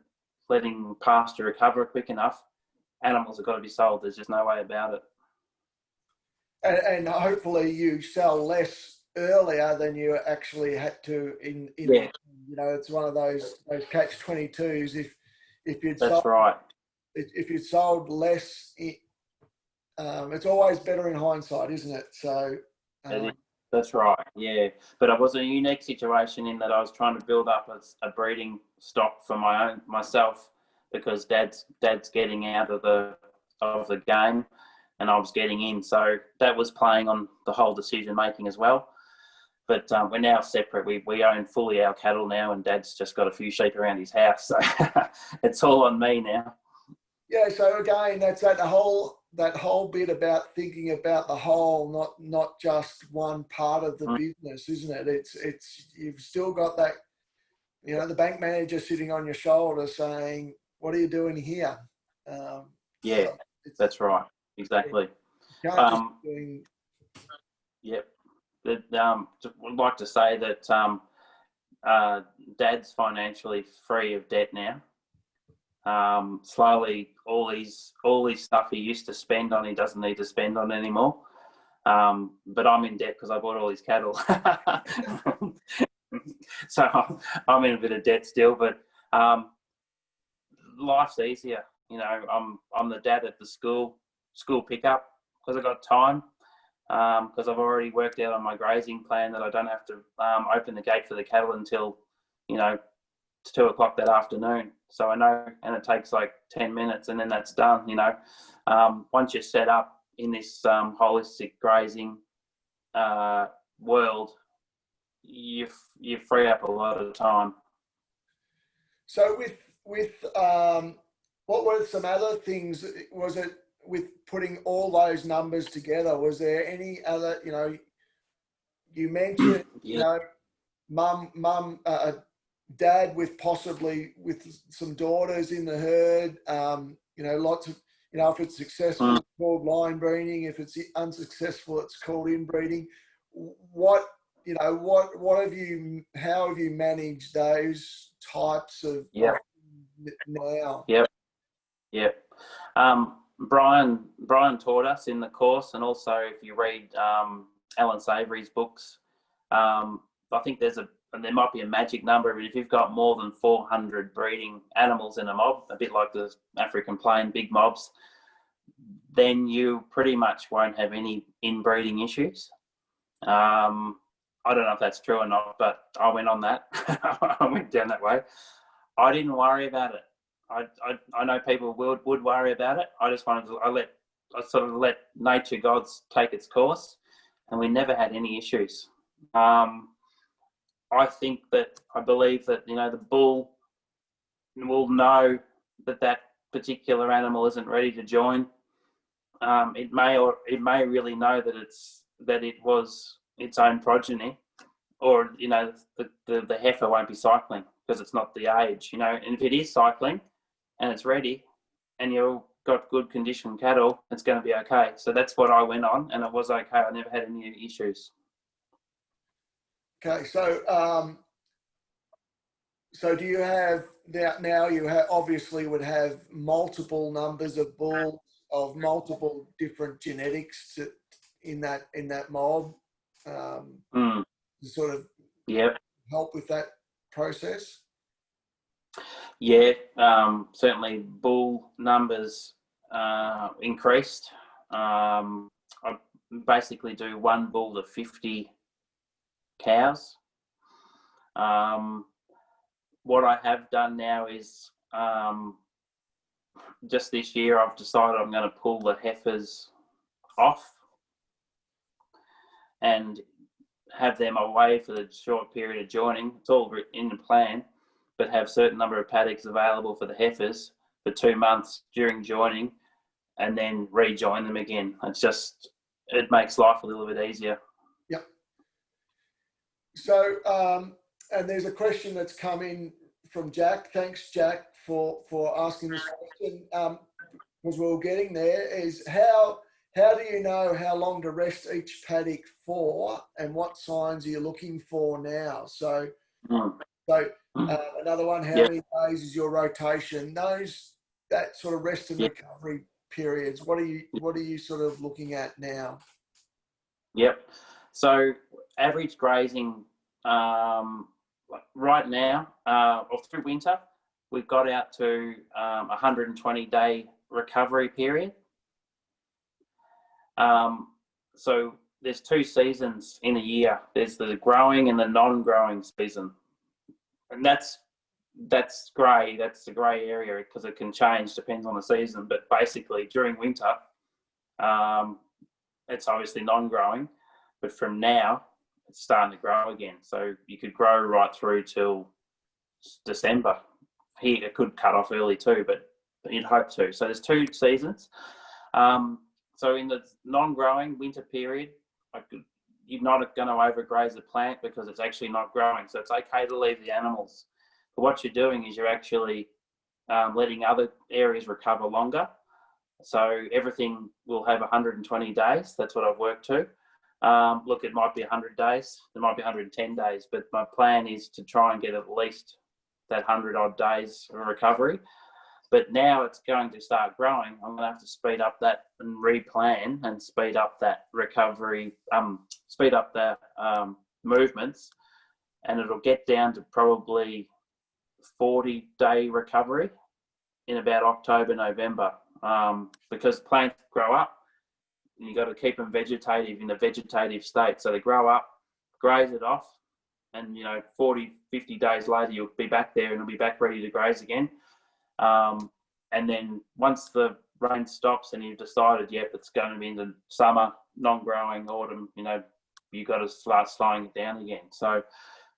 Speaker 2: letting pasture recover quick enough, animals have got to be sold. There's just no way about it.
Speaker 1: And hopefully you sell less earlier than you actually had to in
Speaker 2: Yeah.
Speaker 1: It's one of those catch-22s. If you'd
Speaker 2: That's
Speaker 1: sold,
Speaker 2: right.
Speaker 1: If you sold less, it's always better in hindsight, isn't it? So
Speaker 2: that's right. Yeah, but it was a unique situation in that I was trying to build up a breeding stock for myself, because Dad's getting out of the game, and I was getting in. So that was playing on the whole decision making as well. But we're now separate. We own fully our cattle now, and Dad's just got a few sheep around his house, so it's all on me now.
Speaker 1: Yeah. So again, that's that whole bit about thinking about the whole, not just one part of the business, isn't it? It's you've still got that, the bank manager sitting on your shoulder saying, "What are you doing here?"
Speaker 2: Yeah, that's right. Exactly. Yep. Would like to say that Dad's financially free of debt now. Slowly, all his stuff he used to spend on, he doesn't need to spend on anymore. But I'm in debt because I bought all his cattle. So I'm in a bit of debt still, but life's easier. I'm the dad at the school pickup because I got time. Because I've already worked out on my grazing plan that I don't have to open the gate for the cattle until 2 o'clock that afternoon. So I know, and it takes like 10 minutes, and then that's done. Once you're set up in this holistic grazing world, you free up a lot of time.
Speaker 1: So with what were some other things? Was it with putting all those numbers together? Was there any other? You mentioned mum, dad with possibly with some daughters in the herd. Lots of if it's successful, it's called line breeding. If it's unsuccessful, it's called inbreeding. What have you? How have you managed those types of now?
Speaker 2: Yep. Brian taught us in the course, and also if you read Alan Savory's books, I think there might be a magic number, but if you've got more than 400 breeding animals in a mob, a bit like the African plain big mobs, then you pretty much won't have any inbreeding issues. I don't know if that's true or not, but I went on that. I went down that way. I didn't worry about it. I know people would worry about it. I just wanted to. I sort of let nature gods take its course, and we never had any issues. I believe that the bull will know that particular animal isn't ready to join. It may really know that it was its own progeny, or the heifer won't be cycling because it's not the age. And if it is cycling and it's ready, and you've got good conditioned cattle, it's going to be okay. So that's what I went on, and it was okay. I never had any issues.
Speaker 1: Okay, so do you have now you obviously would have multiple numbers of bulls of multiple different genetics in that mob, to sort of help with that process.
Speaker 2: Yeah, certainly bull numbers increased. I basically do one bull to 50 cows. What I have done now is just this year I've decided I'm going to pull the heifers off and have them away for the short period of joining. It's all in the plan, but have certain number of paddocks available for the heifers for 2 months during joining, and then rejoin them again. It makes life a little bit easier.
Speaker 1: Yep. So, and there's a question that's come in from Jack. Thanks, Jack, for asking this question. Because we're getting there, is how do you know how long to rest each paddock for, and what signs are you looking for now? So, another one, how many days is your rotation? That sort of rest and recovery periods. What are you sort of looking at now?
Speaker 2: Yep. So average grazing right now, or through winter, we've got out to 120-day recovery period. So there's 2 seasons in a year. There's the growing and the non-growing season, and that's grey. That's the grey area because it can change, depends on the season. But basically, during winter, it's obviously non-growing, but from now it's starting to grow again. So you could grow right through till December. Here it could cut off early too, but you'd hope to. So there's 2 seasons. So in the non-growing winter period, you're not going to overgraze the plant because it's actually not growing. So it's okay to leave the animals. But what you're doing is you're actually letting other areas recover longer. So everything will have 120 days. That's what I've worked to. Look, it might be 100 days. It might be 110 days. But my plan is to try and get at least that 100-odd days of recovery. But now it's going to start growing. I'm going to have to speed up that and replan and speed up that recovery, speed up the movements, and it'll get down to probably 40-day recovery in about October, November, because plants grow up and you've got to keep them vegetative in a vegetative state. So they grow up, graze it off, and 40, 50 days later you'll be back there and it'll be back ready to graze again. And then once the rain stops and you've decided, yep, it's going to be in the summer, non-growing, autumn, you've got to start slowing it down again. So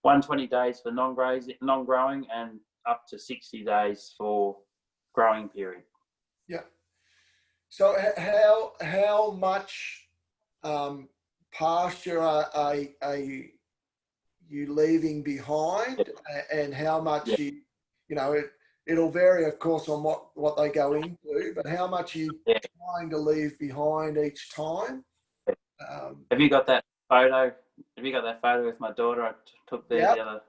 Speaker 2: 120 days for non-growing and up to 60 days for growing period.
Speaker 1: Yeah. So how much pasture are you leaving behind, and how much it'll vary, of course, on what they go into, but how much are you trying to leave behind each time?
Speaker 2: Have you got that photo? Have you got that photo with my daughter I took there the other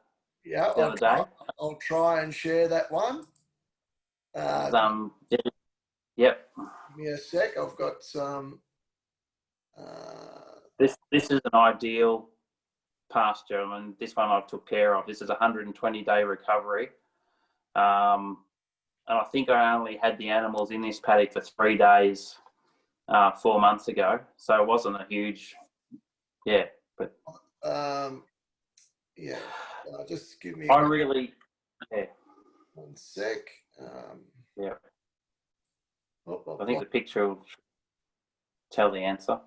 Speaker 2: day?
Speaker 1: I'll try and share that one.
Speaker 2: Yep.
Speaker 1: Give me a sec. I've got some.
Speaker 2: This is an ideal pasture. I mean, this one I took care of. This is a 120-day recovery. And I think I only had the animals in this paddock for 3 days 4 months ago. So it wasn't a huge, but
Speaker 1: just give me.
Speaker 2: One
Speaker 1: sec.
Speaker 2: I think the picture will tell the answer.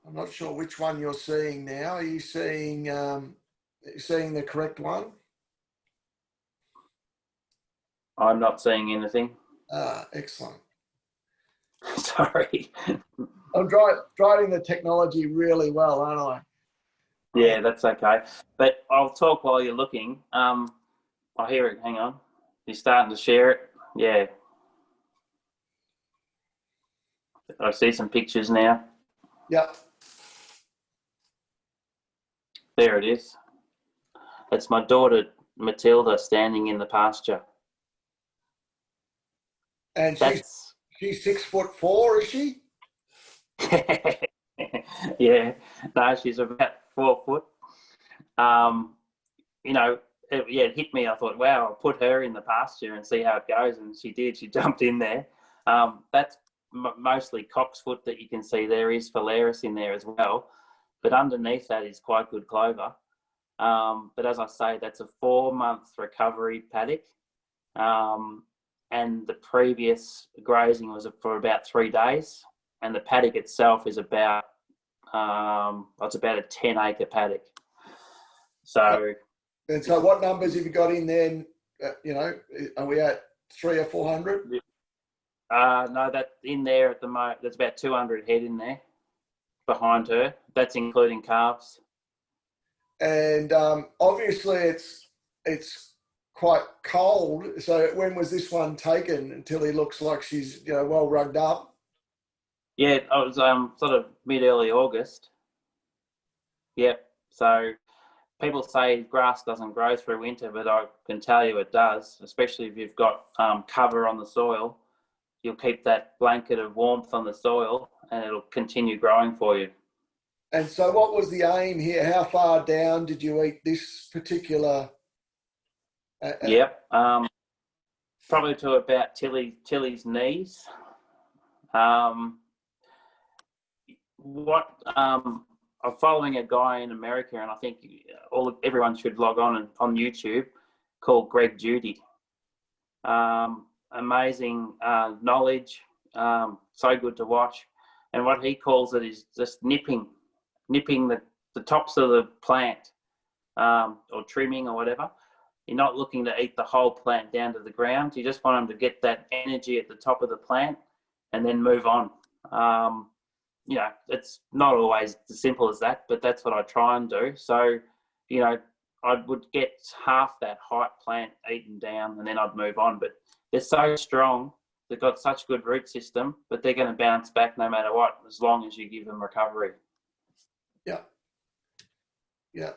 Speaker 1: I'm not sure which one you're seeing now. Are you seeing the correct one?
Speaker 2: I'm not seeing anything.
Speaker 1: Excellent.
Speaker 2: Sorry.
Speaker 1: I'm driving the technology really well, aren't I?
Speaker 2: Yeah, that's okay. But I'll talk while you're looking. I hear it. Hang on. You're starting to share it? Yeah. I see some pictures now.
Speaker 1: Yep.
Speaker 2: There it is. It's my daughter Matilda standing in the pasture.
Speaker 1: And she's 6'4", is she?
Speaker 2: Yeah, no, she's about 4 foot. You know, it hit me. I thought, wow, I'll put her in the pasture and see how it goes. And she did. She jumped in there. That's mostly cocksfoot that you can see. There is phalaris in there as well. But underneath that is quite good clover. But as I say, that's a 4-month recovery paddock. And the previous grazing was for about 3 days. And the paddock itself is about, it's about a 10-acre paddock. So...
Speaker 1: And so what numbers have you got in there? You know, are we at 300 or 400?
Speaker 2: No, that in there at the moment, there's about 200 head in there behind her. That's including calves.
Speaker 1: And obviously it's quite cold. So when was this one taken until he looks like she's, you know, well rugged up?
Speaker 2: Yeah, it was sort of mid-early August. Yep. So people say grass doesn't grow through winter, but I can tell you it does, especially if you've got cover on the soil. You'll keep that blanket of warmth on the soil and it'll continue growing for you.
Speaker 1: And so what was the aim here? How far down did you eat this particular?
Speaker 2: Yep. Probably to about Tilly's knees. I'm following a guy in America, and I think everyone should log on YouTube, called Greg Judy. Amazing knowledge, so good to watch. And what he calls it is just nipping the tops of the plant, or trimming or whatever. You're not looking to eat the whole plant down to the ground. You just want them to get that energy at the top of the plant and then move on. You know, it's not always as simple as that, but that's what I try and do. So, you know, I would get half that height plant eaten down and then I'd move on. But they're so strong, they've got such good root system, but they're going to bounce back no matter what, as long as you give them recovery.
Speaker 1: Yeah. Yeah.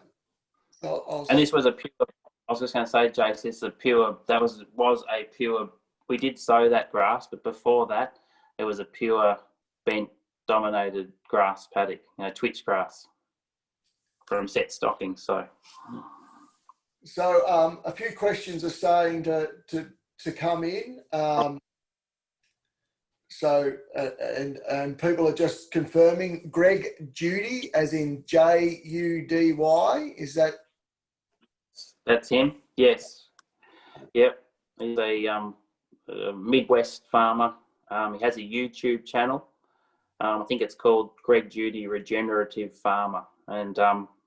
Speaker 2: And this was a pure, I was just going to say, Jace, this is a pure, that was a pure, we did sow that grass, but before that, it was a pure bent dominated grass paddock, you know, twitch grass from set stocking. So
Speaker 1: a few questions are starting to come in. And people are just confirming. Greg Judy, as in Judy, is that?
Speaker 2: That's him. Yes. Yep. He's a Midwest farmer. He has a YouTube channel. I think it's called Greg Judy Regenerative Farmer. And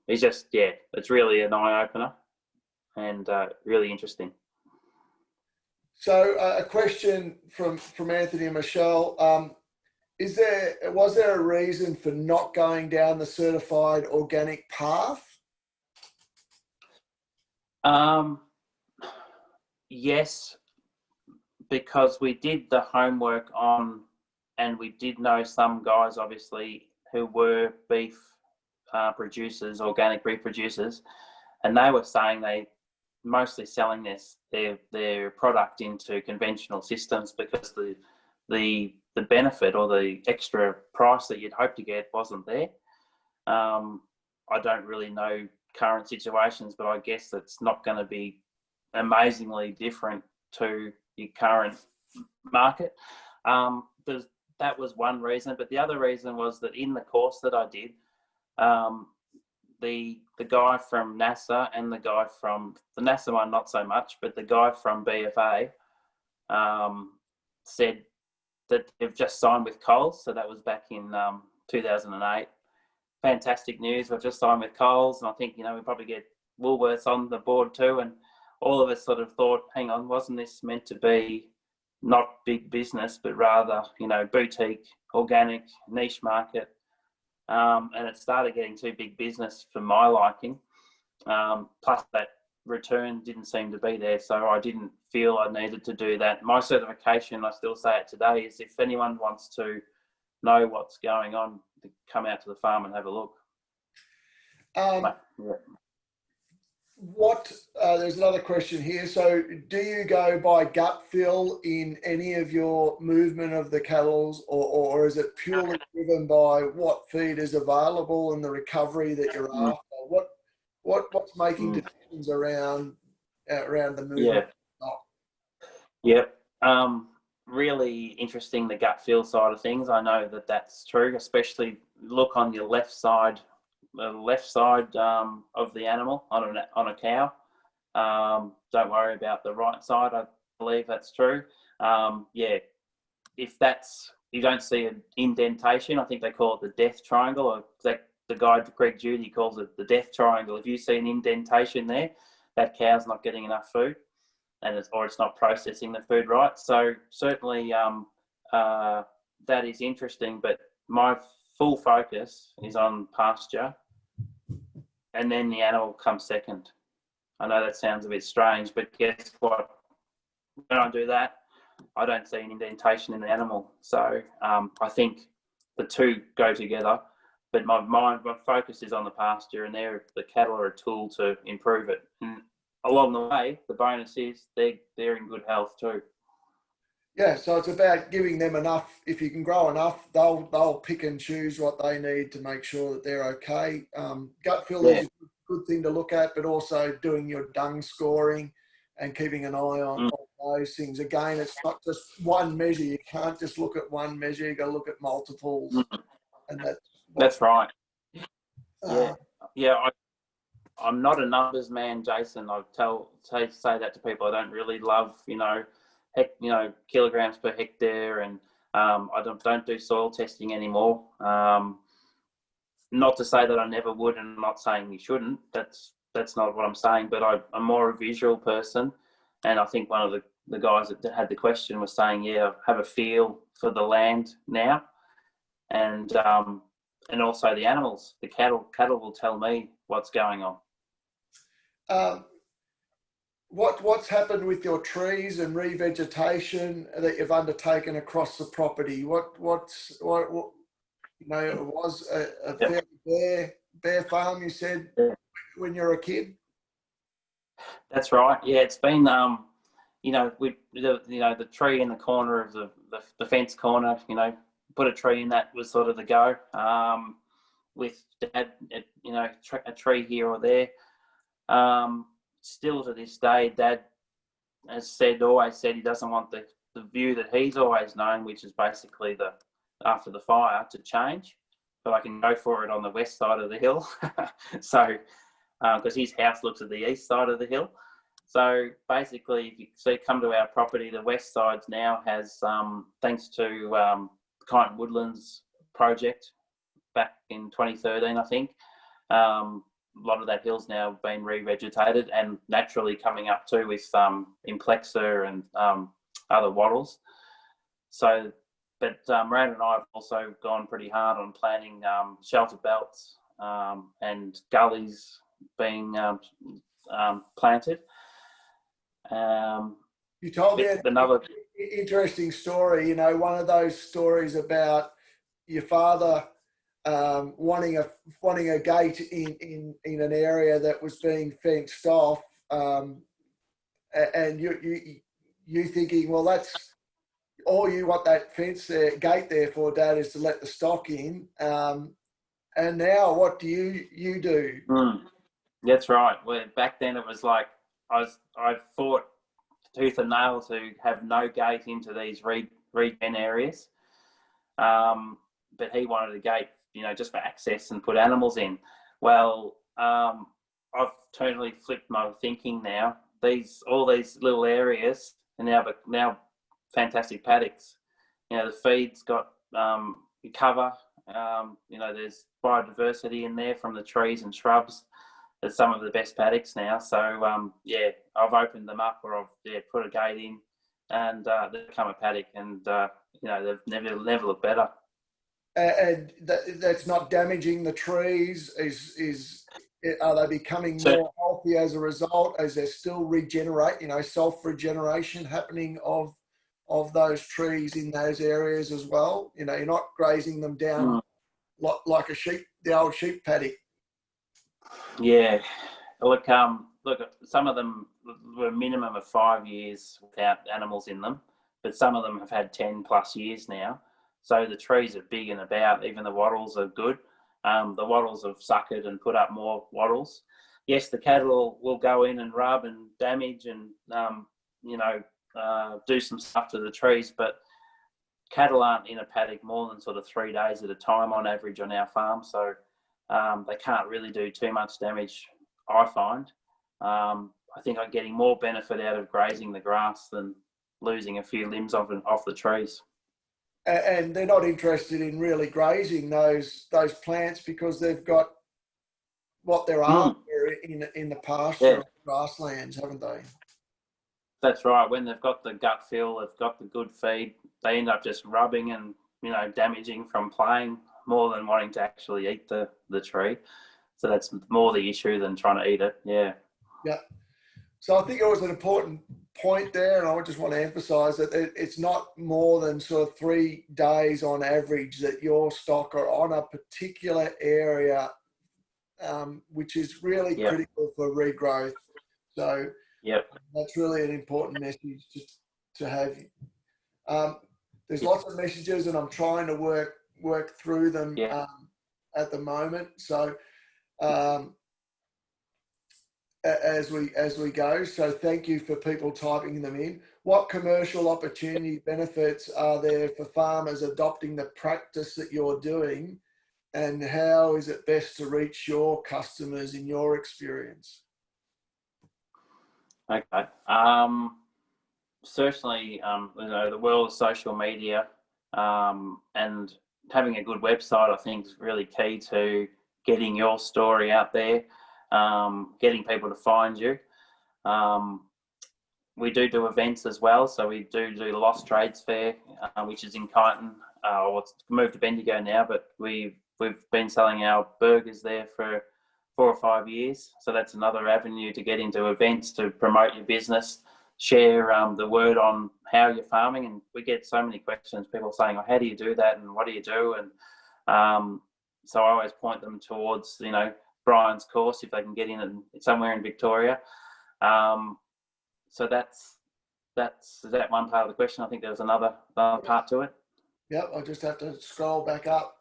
Speaker 2: he's just, it's really an eye-opener and really interesting.
Speaker 1: So a question from Anthony and Michelle. Was there a reason for not going down the certified organic path?
Speaker 2: Yes, because we did the homework on, and we did know some guys, obviously, who were beef producers, organic beef producers, and they were saying they mostly selling their product into conventional systems because the benefit or the extra price that you'd hope to get wasn't there. I don't really know current situations, but I guess it's not going to be amazingly different to your current market. That was one reason, but the other reason was that in the course that I did, the guy from NASA and the guy from the NASA one, not so much, but the guy from BFA said that they've just signed with Coles. So that was back in 2008. Fantastic news. We've just signed with Coles, and I think, you know, we probably get Woolworths on the board too. And all of us sort of thought, hang on, wasn't this meant to be not big business, but rather, you know, boutique, organic, niche market? And it started getting too big business for my liking. Plus that return didn't seem to be there. So I didn't feel I needed to do that. My certification, I still say it today, is if anyone wants to know what's going on, to come out to the farm and have a look.
Speaker 1: There's another question here. So do you go by gut feel in any of your movement of the cattle, or is it purely driven by what feed is available and the recovery that you're after? What's making decisions around the movement?
Speaker 2: Yep. Really interesting, the gut feel side of things. I know that that's true, especially look on your left side, of the animal on a cow. Don't worry about the right side. I believe that's true. If you don't see an indentation, I think they call it the death triangle, or the guy Greg Judy calls it the death triangle. If you see an indentation there, that cow's not getting enough food, or it's not processing the food right. So certainly that is interesting, but my full focus is on pasture, and then the animal comes second. I know that sounds a bit strange, but guess what? When I do that, I don't see an indentation in the animal. So I think the two go together, but my focus is on the pasture, and the cattle are a tool to improve it. And along the way, the bonus is they're in good health too.
Speaker 1: Yeah, so it's about giving them enough. If you can grow enough, they'll pick and choose what they need to make sure that they're okay. Gut feel is a good thing to look at, but also doing your dung scoring and keeping an eye on those things. Again, it's not just one measure. You can't just look at one measure. You got to look at multiples, and
Speaker 2: that's right. I'm not a numbers man, Jason. I say that to people. I don't really love, kilograms per hectare, and I don't do soil testing anymore. Not to say that I never would, and I'm not saying you shouldn't. That's not what I'm saying. But I'm more a visual person, and I think one of the guys that had the question was saying, I have a feel for the land now, and also the animals. The cattle will tell me what's going on.
Speaker 1: What's happened with your trees and revegetation that you've undertaken across the property? It was a fairly bare farm, you said, when you were a kid?
Speaker 2: That's right. Yeah, it's been the tree in the corner of the fence corner, put a tree in, that was sort of the go. With Dad, a tree here or there. Still to this day, Dad has always said he doesn't want the view that he's always known, which is basically after the fire, to change. But I can go for it on the west side of the hill. So, because his house looks at the east side of the hill. So basically, if you come to our property, the west side now has, thanks to Kyneton Woodlands project back in 2013, I think, a lot of that hill's now been revegetated and naturally coming up too with Implexa and other wattles. So, but Miranda and I have also gone pretty hard on planting shelter belts and gullies being planted.
Speaker 1: You told me another interesting story. One of those stories about your father wanting a gate in an area that was being fenced off, and you thinking, well, that's all you want that gate there for, Dad, is to let the stock in. And now, what do you do?
Speaker 2: That's right. Well, back then it was like I fought tooth and nail to have no gate into these regen areas, but he wanted a gate, just for access and put animals in. Well, I've totally flipped my thinking now. All these little areas are now fantastic paddocks. The feed's got cover. There's biodiversity in there from the trees and shrubs. There's some of the best paddocks now. So I've opened them up, or I've put a gate in, and they've become a paddock, and they've never looked better.
Speaker 1: And that's not damaging the trees. Are they becoming more healthy as a result? Is there still self-regeneration happening of those trees in those areas as well? You're not grazing them down like the old sheep paddock.
Speaker 2: Yeah, look, look, some of them were a minimum of 5 years without animals in them, but some of them have had 10 plus years now. So the trees are big and about. Even the wattles are good. The wattles have suckered and put up more wattles. Yes, the cattle will go in and rub and damage and do some stuff to the trees, but cattle aren't in a paddock more than sort of 3 days at a time on average on our farm, so they can't really do too much damage, I find. I think I'm getting more benefit out of grazing the grass than losing a few limbs off the trees.
Speaker 1: And they're not interested in really grazing those plants because they've got what they're after in the pasture grasslands, haven't they?
Speaker 2: That's right. When they've got the gut feel, they've got the good feed, they end up just rubbing and damaging from playing more than wanting to actually eat the tree. So that's more the issue than trying to eat it. Yeah.
Speaker 1: Yeah. So I think it was an important point there, and I just want to emphasise that it's not more than sort of 3 days on average that your stock are on a particular area, which is really critical for regrowth. So that's really an important message to have. There's lots of messages, and I'm trying to work through them at the moment. So as we go. So thank you for people typing them in. What commercial opportunity benefits are there for farmers adopting the practice that you're doing, and how is it best to reach your customers in your experience?
Speaker 2: Okay. Certainly, the world of social media and having a good website, I think, is really key to getting your story out there, getting people to find you. We do events as well, so we do the Lost Trades Fair, which is in Kyneton. It's moved to Bendigo now, but we've been selling our burgers there for 4 or 5 years. So that's another avenue to get into events to promote your business, share the word on how you're farming. And we get so many questions, people saying, "Oh, how do you do that? And what do you do?" And so I always point them towards, Brian's course if they can get in somewhere in Victoria. So that's that one part of the question. I think there was another part to it.
Speaker 1: Yep, I just have to scroll back up.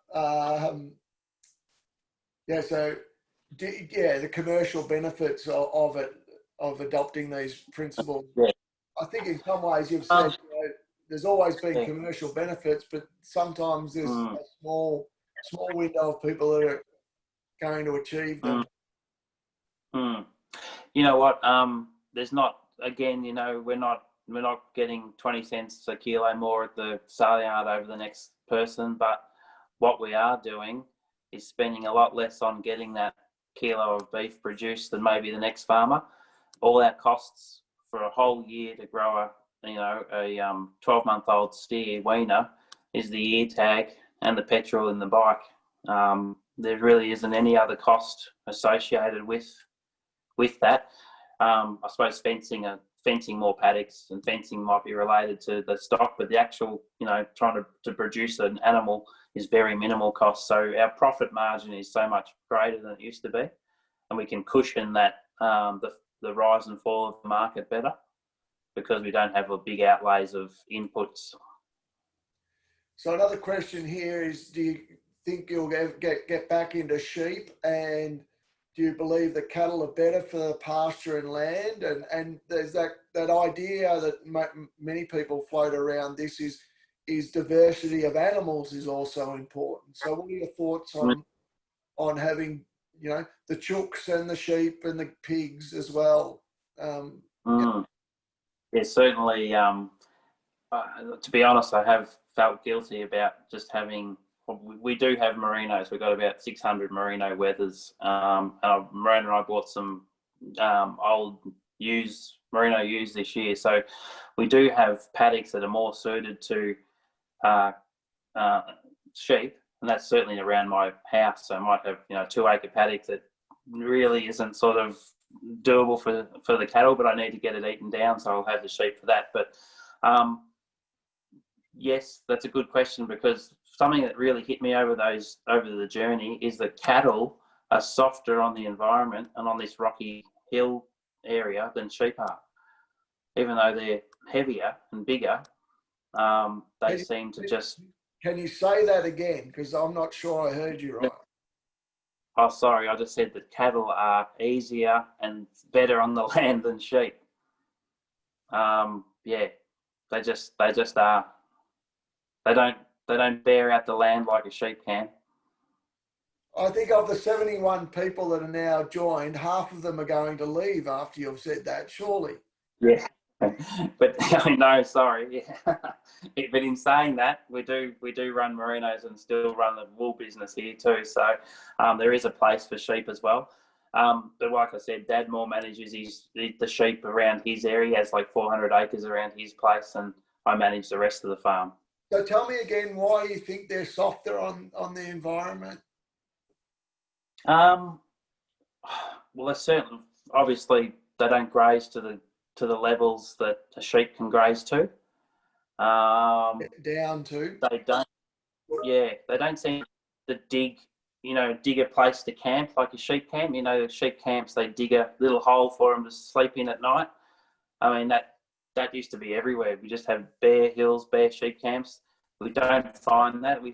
Speaker 1: The commercial benefits of adopting these principles.
Speaker 2: Yeah.
Speaker 1: I think in some ways you've said there's always been commercial benefits, but sometimes there's a small window of people that are going to achieve them.
Speaker 2: You know what? There's not. Again, we're not getting 20 cents a kilo more at the sale yard over the next person, but what we are doing is spending a lot less on getting that kilo of beef produced than maybe the next farmer. All our costs for a whole year to grow a 12-month-old steer weaner is the ear tag and the petrol in the bike. There really isn't any other cost associated with that. I suppose fencing more paddocks and fencing might be related to the stock, but the actual, trying to produce an animal is very minimal cost. So our profit margin is so much greater than it used to be, and we can cushion that the rise and fall of the market better because we don't have a big outlays of inputs.
Speaker 1: So another question here is, do you think you'll get back into sheep, and do you believe that cattle are better for pasture and land? And there's that idea that many people float around this is diversity of animals is also important. So what are your thoughts on having, the chooks and the sheep and the pigs as well?
Speaker 2: Yeah, certainly. To be honest, I have felt guilty about just having. We do have merinos. We've got about 600 merino wethers. Marina and I bought some old merino ewes this year. So we do have paddocks that are more suited to sheep, and that's certainly around my house. So I might have 2-acre paddock that really isn't sort of doable for the cattle, but I need to get it eaten down, so I'll have the sheep for that. But yes, that's a good question, because something that really hit me over the journey is that cattle are softer on the environment and on this rocky hill area than sheep are. Even though they're heavier and bigger, they seem to just...
Speaker 1: Can you say that again? Because I'm not sure I heard you right.
Speaker 2: Oh, sorry, I just said that cattle are easier and better on the land than sheep. Yeah, they just are. They don't bear out the land like a sheep can.
Speaker 1: I think of the 71 people that are now joined, half of them are going to leave after you've said that, surely.
Speaker 2: Yeah, but no, sorry. Yeah. But in saying that, we do run merinos and still run the wool business here too. So there is a place for sheep as well. But like I said, Dad more manages the sheep around his area. He has like 400 acres around his place, and I manage the rest of the farm.
Speaker 1: So tell me again why you think they're softer on the environment.
Speaker 2: Well, they're certainly, obviously they don't graze to the levels that a sheep can graze to.
Speaker 1: Down to.
Speaker 2: They don't. Yeah, they don't seem to dig a place to camp like a sheep camp. The sheep camps, they dig a little hole for them to sleep in at night. I mean, that used to be everywhere. We just have bare hills, bare sheep camps. We don't find that. We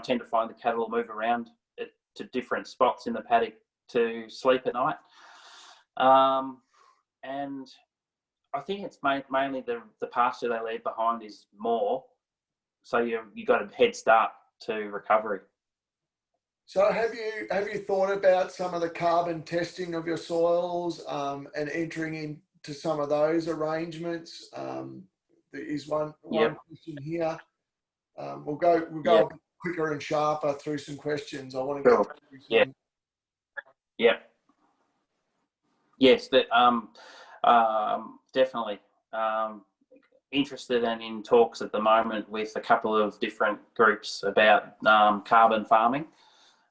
Speaker 2: tend to find the cattle move around to different spots in the paddock to sleep at night. And I think it's mainly the pasture they leave behind is more. So you got a head start to recovery.
Speaker 1: So have you thought about some of the carbon testing of your soils and entering into some of those arrangements? There is one question here. We'll go a bit quicker and sharper through some questions. I want to get through some.
Speaker 2: Yeah. Yes, definitely. Interested and in talks at the moment with a couple of different groups about carbon farming.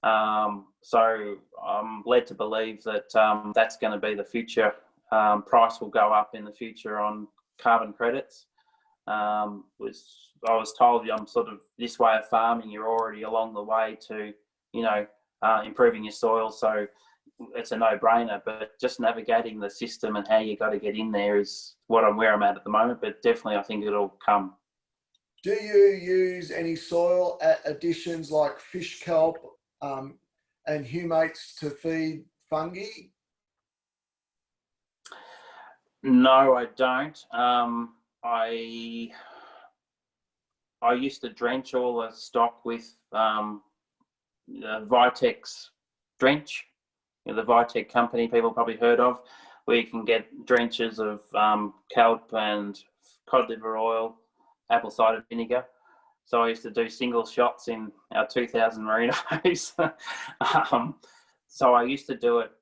Speaker 2: So I'm led to believe that that's going to be the future. Price will go up in the future on carbon credits. I was told I'm sort of this way of farming, you're already along the way to, improving your soil. So it's a no-brainer, but just navigating the system and how you got to get in there is where I'm at the moment. But definitely, I think it'll come.
Speaker 1: Do you use any soil additions like fish kelp and humates to feed fungi?
Speaker 2: No, I don't. I used to drench all the stock with Vitex drench. The Vitec company people probably heard of, where you can get drenches of kelp and cod liver oil, apple cider vinegar. So I used to do single shots in our 2,000 merinos. So I used to do it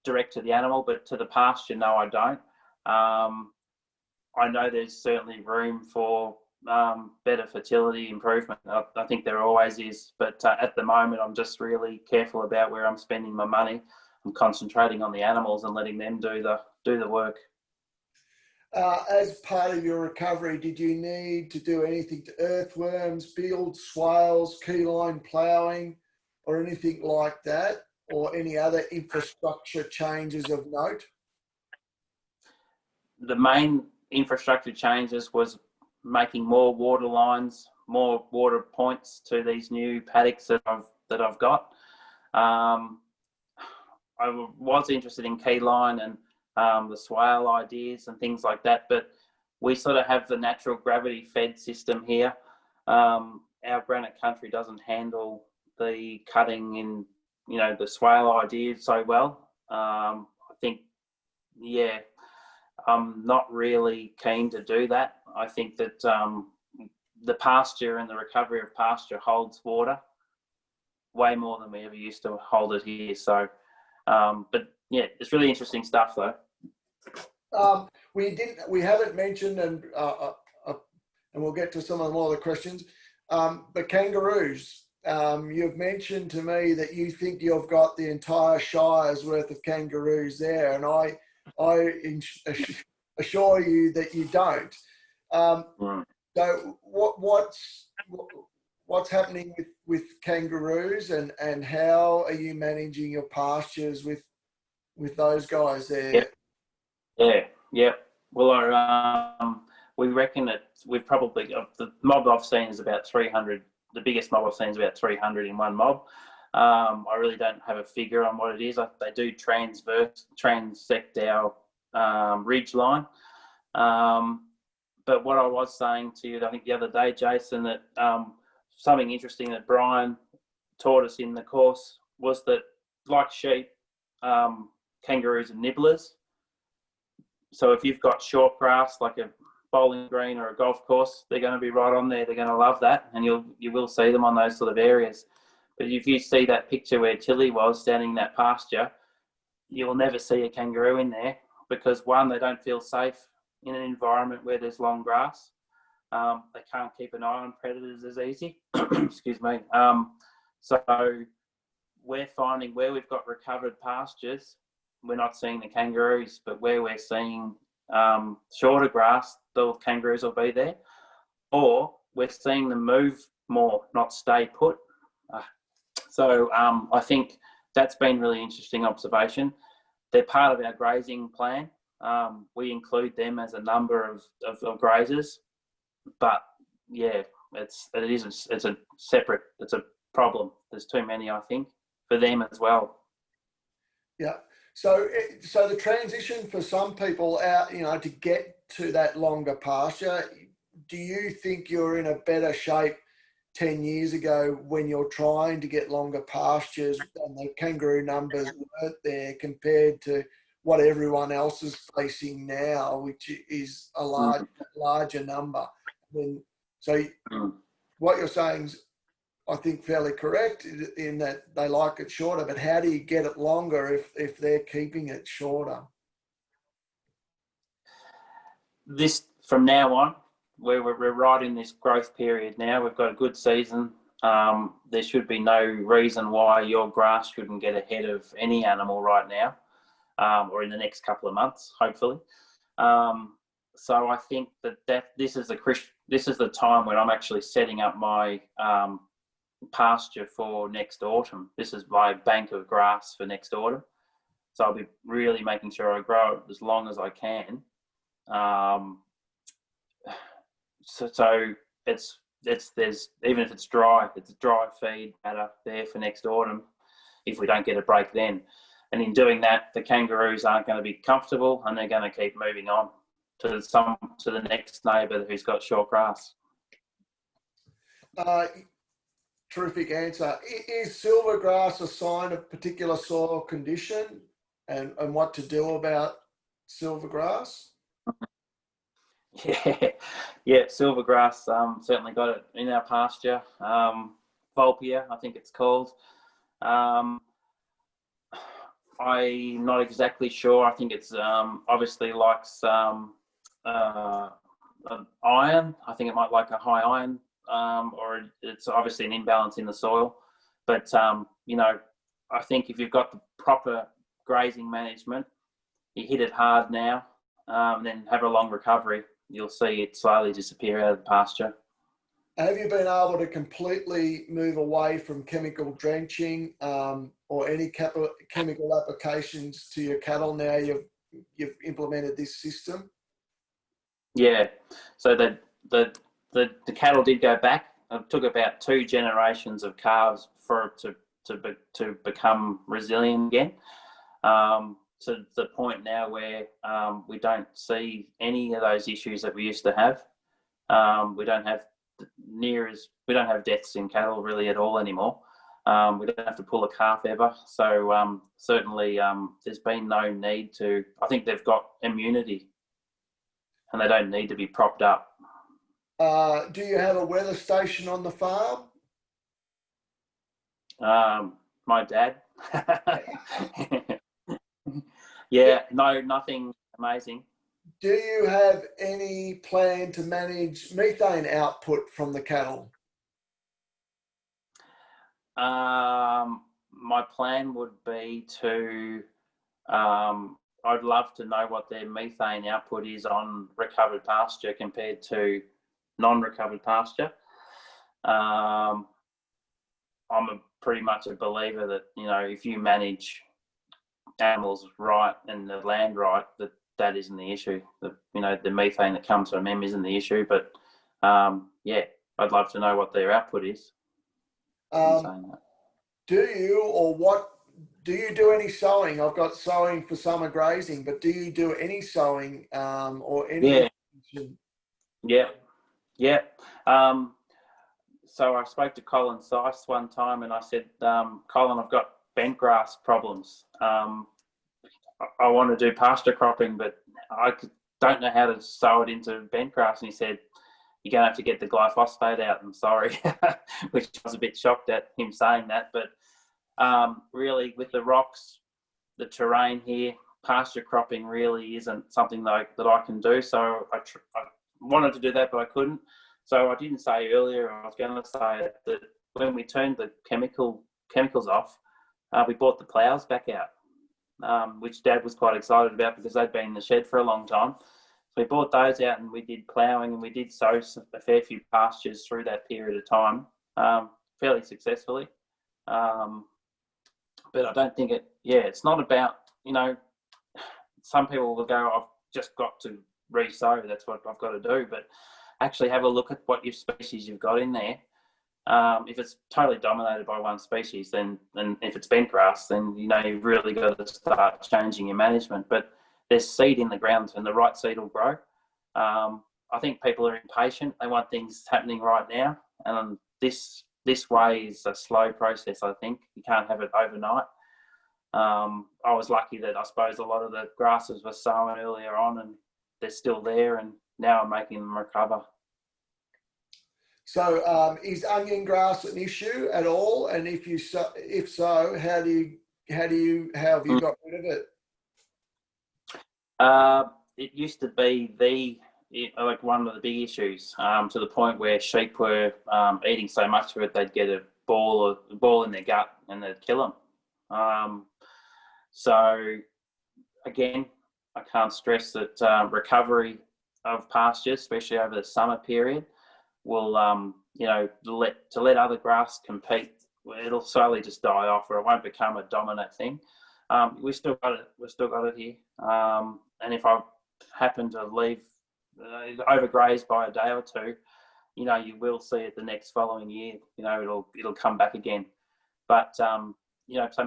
Speaker 2: direct to the animal, but to the pasture, no, I don't. I know there's certainly room for better fertility improvement. I think there always is, but at the moment, I'm just really careful about where I'm spending my money. I'm concentrating on the animals and letting them do the work.
Speaker 1: As part of your recovery, did you need to do anything to earthworms, build swales, keyline ploughing, or anything like that, or any other infrastructure changes of note?
Speaker 2: The main infrastructure changes was making more water lines, more water points to these new paddocks that I've got. I was interested in keyline and the swale ideas and things like that, but we sort of have the natural gravity fed system here. Our granite country doesn't handle the cutting in, the swale ideas so well. I think, I'm not really keen to do that. I think that the pasture and the recovery of pasture holds water way more than we ever used to hold it here. So, but yeah, it's really interesting stuff though.
Speaker 1: We haven't mentioned, and we'll get to some of the more of the questions, but kangaroos. You've mentioned to me that you think you've got the entire shire's worth of kangaroos there, and I assure you that you don't. So what's happening with kangaroos, and how are you managing your pastures with those guys there?
Speaker 2: Yeah, yeah. Well, we reckon that we've probably the mob I've seen is about 300. The biggest mob I've seen is about 300 in one mob. I really don't have a figure on what it is. They do transect our ridge line. But what I was saying to you, I think the other day, Jason, that something interesting that Brian taught us in the course was that, like sheep, kangaroos are nibblers. So if you've got short grass like a bowling green or a golf course, they're going to be right on there. They're going to love that, and you will see them on those sort of areas. But if you see that picture where Tilly was standing in that pasture, you'll never see a kangaroo in there because, one, they don't feel safe in an environment where there's long grass. They can't keep an eye on predators as easy. Excuse me. So we're finding where we've got recovered pastures, we're not seeing the kangaroos, but where we're seeing shorter grass, the kangaroos will be there. Or we're seeing them move more, not stay put. So I think that's been really interesting observation. They're part of our grazing plan. We include them as a number of grazers, but yeah, it's a separate, it's a problem. There's too many, I think, for them as well.
Speaker 1: Yeah. So the transition for some people out, to get to that longer pasture, do you think you're in a better shape 10 years ago when you're trying to get longer pastures and the kangaroo numbers weren't there compared to what everyone else is facing now, which is a larger number? So what you're saying is, I think, fairly correct in that they like it shorter, but how do you get it longer if they're keeping it shorter?
Speaker 2: This, from now on, we're right in this growth period now. We've got a good season. There should be no reason why your grass shouldn't get ahead of any animal right now, or in the next couple of months, hopefully. So I think that this is the time when I'm actually setting up my pasture for next autumn. This is my bank of grass for next autumn. So I'll be really making sure I grow it as long as I can. So there's even if it's dry feed matter there for next autumn if we don't get a break then. And in doing that, the kangaroos aren't going to be comfortable and they're going to keep moving on to the next neighbour who's got short grass.
Speaker 1: Terrific answer. Is silvergrass a sign of particular soil condition and what to do about silvergrass?
Speaker 2: Yeah, silvergrass, certainly got it in our pasture. Vulpia, I think it's called. I'm not exactly sure. I think it's obviously likes iron. I think it might like a high iron, or it's obviously an imbalance in the soil. But I think if you've got the proper grazing management, you hit it hard now, then have a long recovery, you'll see it slowly disappear out of the pasture.
Speaker 1: Have you been able to completely move away from chemical drenching or any chemical applications to your cattle now you've implemented this system?
Speaker 2: Yeah, so the cattle did go back. It took about 2 generations of calves for it to become resilient again. To the point now where we don't see any of those issues that we used to have. We don't have deaths in cattle really at all anymore. We don't have to pull a calf ever. So certainly there's been no need to. I think they've got immunity and they don't need to be propped up.
Speaker 1: Do you have a weather station on the farm?
Speaker 2: My dad. Yeah, no, nothing amazing.
Speaker 1: Do you have any plan to manage methane output from the cattle?
Speaker 2: My plan would be to, I'd love to know what their methane output is on recovered pasture compared to non-recovered pasture. I'm pretty much a believer that, if you manage animals right and the land right, that that isn't the issue. The methane that comes from them isn't the issue. But yeah, I'd love to know what their output is.
Speaker 1: Do you do any sowing? I've got sowing for summer grazing, but do you do any sowing or any?
Speaker 2: Yeah. So I spoke to Colin Seiss one time, and I said, Colin, I've got bent grass problems. I want to do pasture cropping, but I don't know how to sow it into bent grass. And he said, you're going to have to get the glyphosate out. I'm sorry, which I was a bit shocked at him saying that. But really, with the rocks, the terrain here, pasture cropping really isn't something that I can do. So I wanted to do that, but I couldn't. So I didn't say earlier, I was going to say that when we turned the chemicals off, we brought the ploughs back out, which Dad was quite excited about because they'd been in the shed for a long time. So we brought those out and we did ploughing, and we did sow a fair few pastures through that period of time, fairly successfully. But I don't think it's not about, some people will go, I've just got to re-sow, that's what I've got to do. But actually have a look at what your species you've got in there. If it's totally dominated by one species, then if it's bent grass, then you've really got to start changing your management. But there's seed in the ground, and the right seed will grow. I think people are impatient; they want things happening right now, and this way is a slow process. I think you can't have it overnight. I was lucky that I suppose a lot of the grasses were sown earlier on, and they're still there, and now I'm making them recover.
Speaker 1: So, is onion grass an issue at all? And if so, how have you got rid of it?
Speaker 2: It used to be one of the big issues, to the point where sheep were eating so much of it they'd get a ball in their gut and they'd kill them. So again, I can't stress that recovery of pastures, especially over the summer period, will let other grass compete. It'll slowly just die off, or it won't become a dominant thing. We've still got it here, and if I happen to leave overgrazed by a day or two, you will see it the next following year. It'll come back again. But some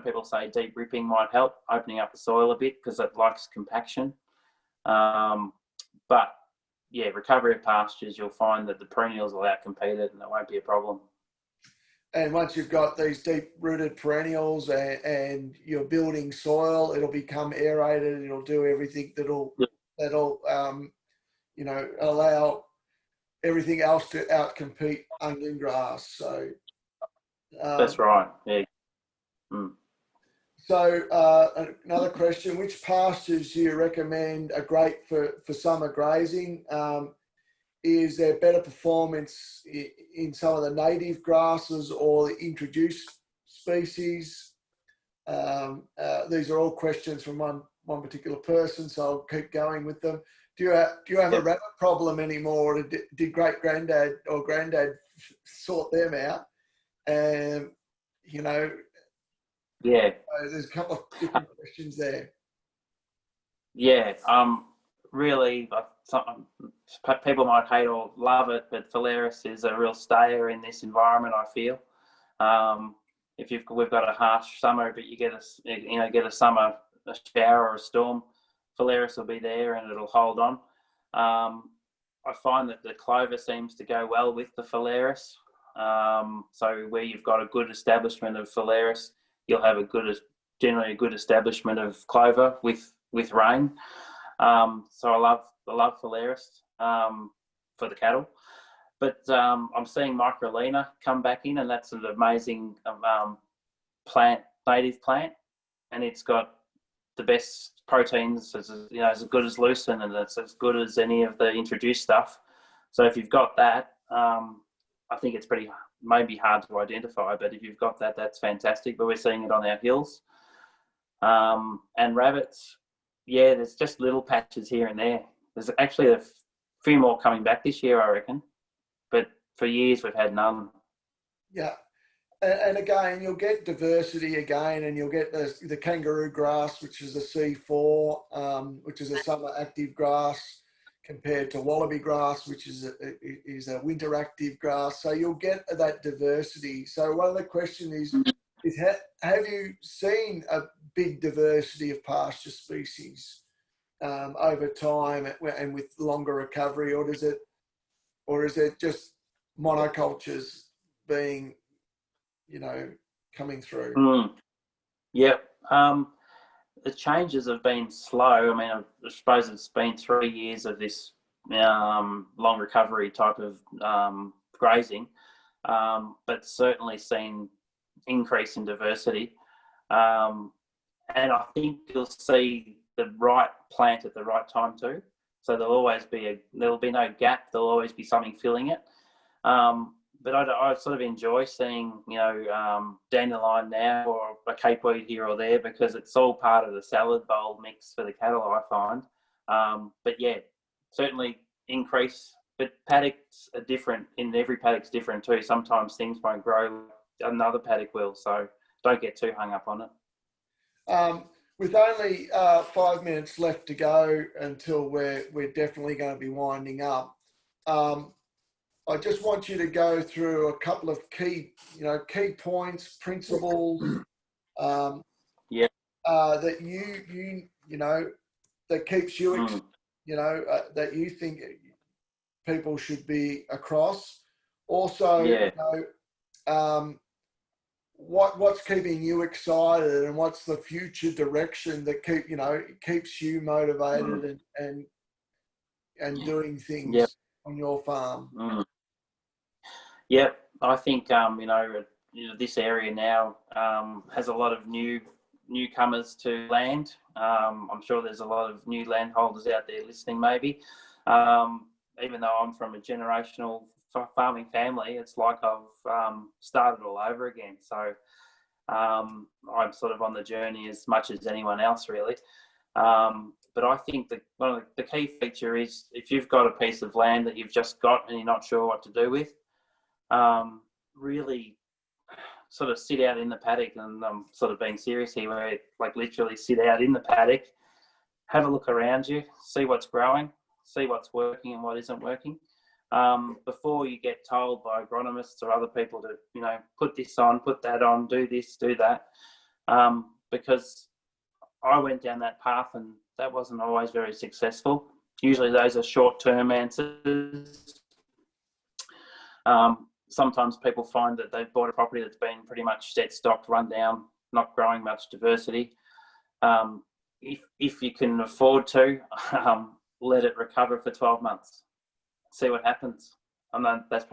Speaker 2: people say deep ripping might help, opening up the soil a bit because it likes compaction. But yeah, recovery of pastures, you'll find that the perennials will outcompete it, and it won't be a problem.
Speaker 1: And once you've got these deep-rooted perennials and you're building soil, it'll become aerated. It'll do everything that'll allow everything else to outcompete onion grass. So
Speaker 2: that's right. Yeah. Mm.
Speaker 1: So another question: which pastures do you recommend are great for summer grazing? Is there better performance in some of the native grasses or the introduced species? These are all questions from one particular person, so I'll keep going with them. Do you have a rabbit problem anymore? Or did great granddad or granddad sort them out?
Speaker 2: Yeah.
Speaker 1: There's a couple of different questions there.
Speaker 2: Yeah. Really, people might hate or love it, but Phalaris is a real stayer in this environment, I feel. We've got a harsh summer, but you get a summer, a shower or a storm, Phalaris will be there and it'll hold on. I find that the clover seems to go well with the Phalaris. So where you've got a good establishment of Phalaris, you'll have generally a good establishment of clover with rain. So I love Phalaris for the cattle, but I'm seeing Microlina come back in, and that's an amazing native plant, and it's got the best proteins, as good as lucerne, and it's as good as any of the introduced stuff. So if you've got that, I think it's maybe hard to identify, but if you've got that, that's fantastic. But we're seeing it on our hills. And rabbits, yeah, there's just little patches here and there. There's actually a few more coming back this year, I reckon. But for years, we've had none.
Speaker 1: Yeah. And again, you'll get diversity again, and you'll get the kangaroo grass, which is a C4, which is a summer active grass, compared to wallaby grass, which is a winter active grass. So you'll get that diversity. So one of the questions is have you seen a big diversity of pasture species over time and with longer recovery, or is it just monocultures being, coming through?
Speaker 2: Yep. The changes have been slow. I mean, I suppose it's been 3 years of this long recovery type of grazing, but certainly seen increase in diversity. And I think you'll see the right plant at the right time too. So there'll be no gap. There'll always be something filling it. But I sort of enjoy seeing, dandelion now or a capeweed here or there, because it's all part of the salad bowl mix for the cattle, I find. But yeah, certainly increase. But paddocks are different. In every paddock's different too. Sometimes things won't grow, another paddock will. So don't get too hung up on it.
Speaker 1: With only 5 minutes left to go until we're definitely going to be winding up. I just want you to go through a couple of key points, principles, that that keeps you, that you think people should be across. Also, what's keeping you excited, and what's the future direction that keeps you motivated and doing things on your farm.
Speaker 2: Yeah, I think this area now has a lot of newcomers to land. I'm sure there's a lot of new landholders out there listening, maybe. Even though I'm from a generational farming family, it's like I've started all over again. So I'm sort of on the journey as much as anyone else, really. But I think that one of the key feature is, if you've got a piece of land that you've just got and you're not sure what to do with, really sort of sit out in the paddock, and I'm sort of being serious here, where like literally sit out in the paddock, have a look around you, see what's growing, see what's working and what isn't working, before you get told by agronomists or other people to, put this on, put that on, do this, do that. Because I went down that path and that wasn't always very successful. Usually those are short-term answers. Sometimes people find that they've bought a property that's been pretty much set, stocked, run down, not growing much diversity. If you can afford to, let it recover for 12 months. See what happens. I know that's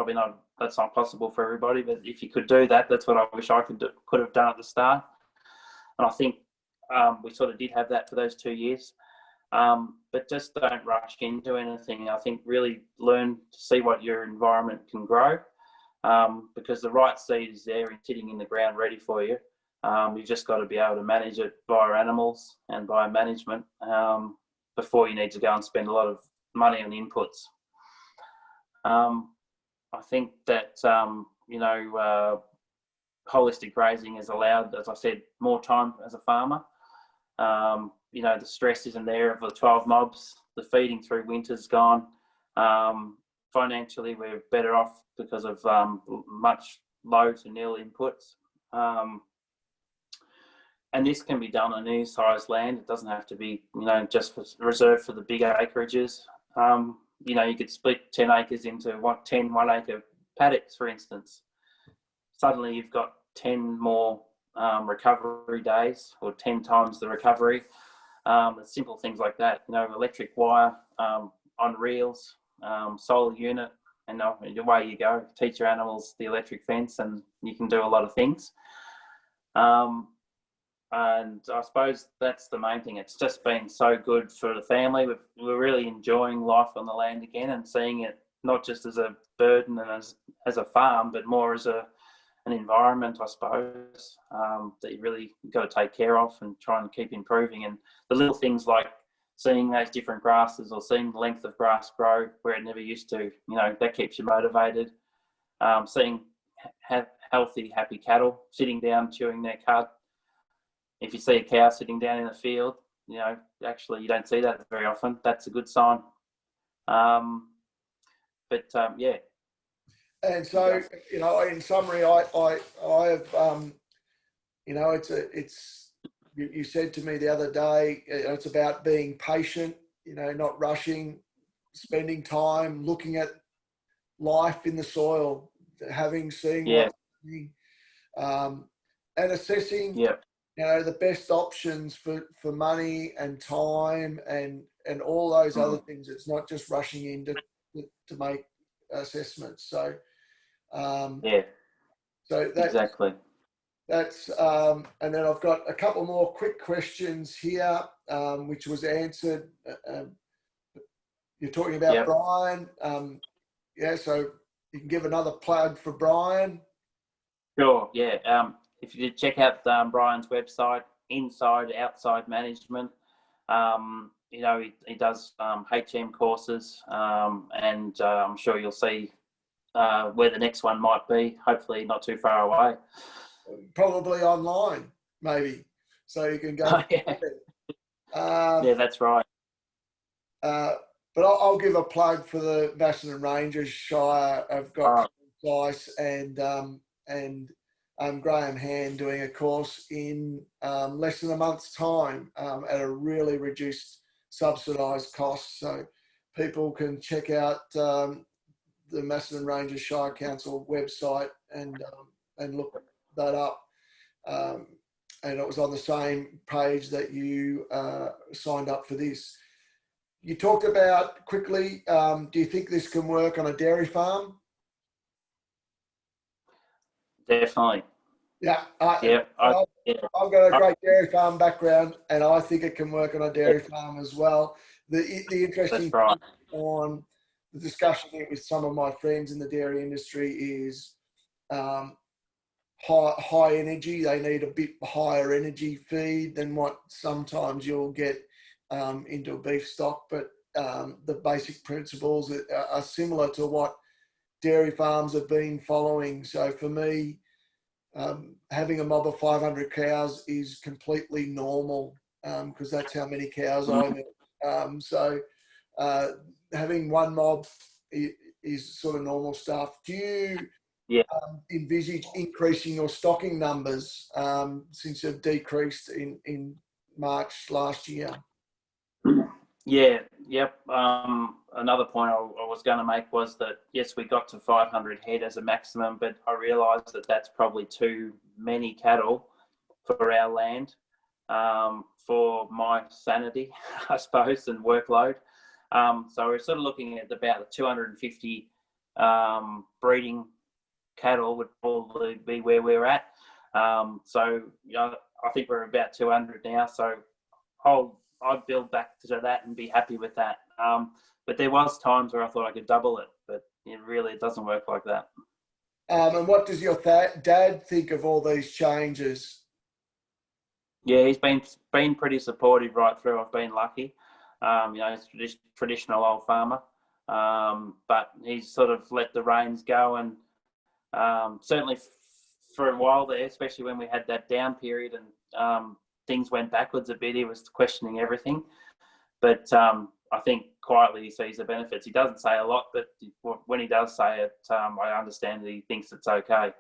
Speaker 2: not possible for everybody, but if you could do that, that's what I wish I could have done at the start. And I think we sort of did have that for those 2 years. But just don't rush into anything. I think really learn to see what your environment can grow, because the right seed is there and sitting in the ground ready for you. You've just got to be able to manage it via animals and via management before you need to go and spend a lot of money on inputs. I think that, holistic grazing has allowed, as I said, more time as a farmer. The stress isn't there of the 12 mobs. The feeding through winter's gone. Financially, we're better off because of much low to nil inputs. And this can be done on any size land. It doesn't have to be, just reserved for the big acreages. You could split 10 acres into 10 1-acre paddocks, for instance. Suddenly you've got 10 more recovery days, or 10 times the recovery. Simple things like that, electric wire on reels, solar unit, and away you go. Teach your animals the electric fence, and you can do a lot of things. And I suppose that's the main thing. It's just been so good for the family. We're really enjoying life on the land again, and seeing it not just as a burden and as a farm, but more as an environment, I suppose, that you really got to take care of and try and keep improving. And the little things like seeing those different grasses, or seeing the length of grass grow where it never used to, that keeps you motivated. Seeing healthy, happy cattle sitting down, chewing their cud. If you see a cow sitting down in the field, actually you don't see that very often. That's a good sign. Yeah.
Speaker 1: And so, in summary, I have, you said to me the other day, it's about being patient, not rushing, spending time looking at life in the soil, seeing what's happening, and assessing, the best options for money and time and all those other things. It's not just rushing in to make assessments. So, so
Speaker 2: exactly.
Speaker 1: That's and then I've got a couple more quick questions here, which was answered. You're talking about Brian. So you can give another plug for Brian.
Speaker 2: Sure. Yeah. If you did check out Brian's website, Inside Outside Management. He does HM courses, and I'm sure you'll see where the next one might be. Hopefully, not too far away.
Speaker 1: Probably online, maybe, so you can go.
Speaker 2: Yeah, that's right.
Speaker 1: But I'll give a plug for the Macedon Rangers Shire. I've got Dice and Graham Hand doing a course in less than a month's time at a really reduced, subsidised cost. So people can check out the Macedon Rangers Shire Council website and look that up. And it was on the same page that you signed up for this. You talked about quickly, do you think this can work on a dairy farm?
Speaker 2: Definitely.
Speaker 1: Yeah.
Speaker 2: I've
Speaker 1: got a great dairy farm background, and I think it can work on a dairy farm as well. The interesting thing on the discussion here with some of my friends in the dairy industry is high energy. They need a bit higher energy feed than what sometimes you'll get into a beef stock, but the basic principles are similar to what dairy farms have been following. So for me, having a mob of 500 cows is completely normal because that's how many cows I milk. So having one mob is sort of normal stuff. Do you envisage increasing your stocking numbers since you've decreased in March last year?
Speaker 2: Yeah, yep. Another point I was going to make was that, yes, we got to 500 head as a maximum, but I realised that that's probably too many cattle for our land, for my sanity, I suppose, and workload. So we're sort of looking at about 250 breeding cattle would probably be where we're at. So I think we're about 200 now. So I'd build back to that and be happy with that. But there was times where I thought I could double it, but it doesn't work like that.
Speaker 1: And what does your dad think of all these changes?
Speaker 2: Yeah, he's been pretty supportive right through. I've been lucky. He's a traditional old farmer, but he's sort of let the reins go, and certainly for a while there, especially when we had that down period and things went backwards a bit, he was questioning everything. But I think quietly he sees the benefits. He doesn't say a lot, but when he does say it, I understand that he thinks it's okay.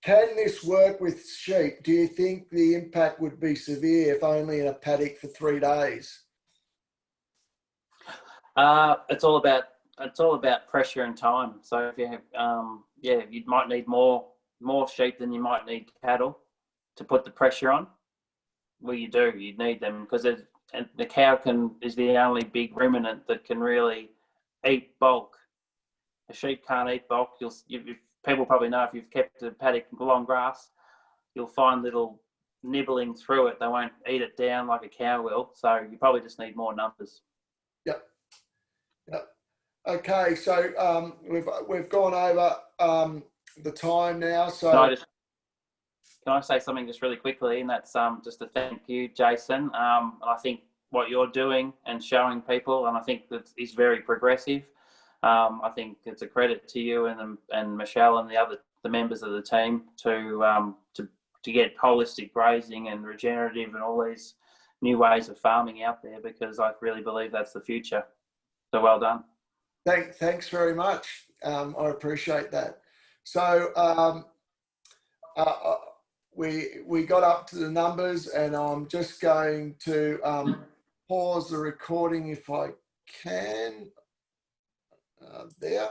Speaker 1: Can this work with sheep? Do you think the impact would be severe if only in a paddock for 3 days?
Speaker 2: It's all about pressure and time. So if you have, you might need more sheep than you might need cattle to put the pressure on. Well, you need them because the cow is the only big ruminant that can really eat bulk. A sheep can't eat bulk. People probably know if you've kept a paddock long grass, you'll find little nibbling through it. They won't eat it down like a cow will. So you probably just need more numbers.
Speaker 1: Yep. Okay, so we've gone over the time now. So
Speaker 2: can I say something just really quickly? And that's just to thank you, Jason. I think what you're doing and showing people, and I think that is very progressive. I think it's a credit to you and Michelle and the members of the team to get holistic grazing and regenerative and all these new ways of farming out there, because I really believe that's the future. So well done.
Speaker 1: Thanks very much. I appreciate that. So we got up to the numbers, and I'm just going to pause the recording if I can. There.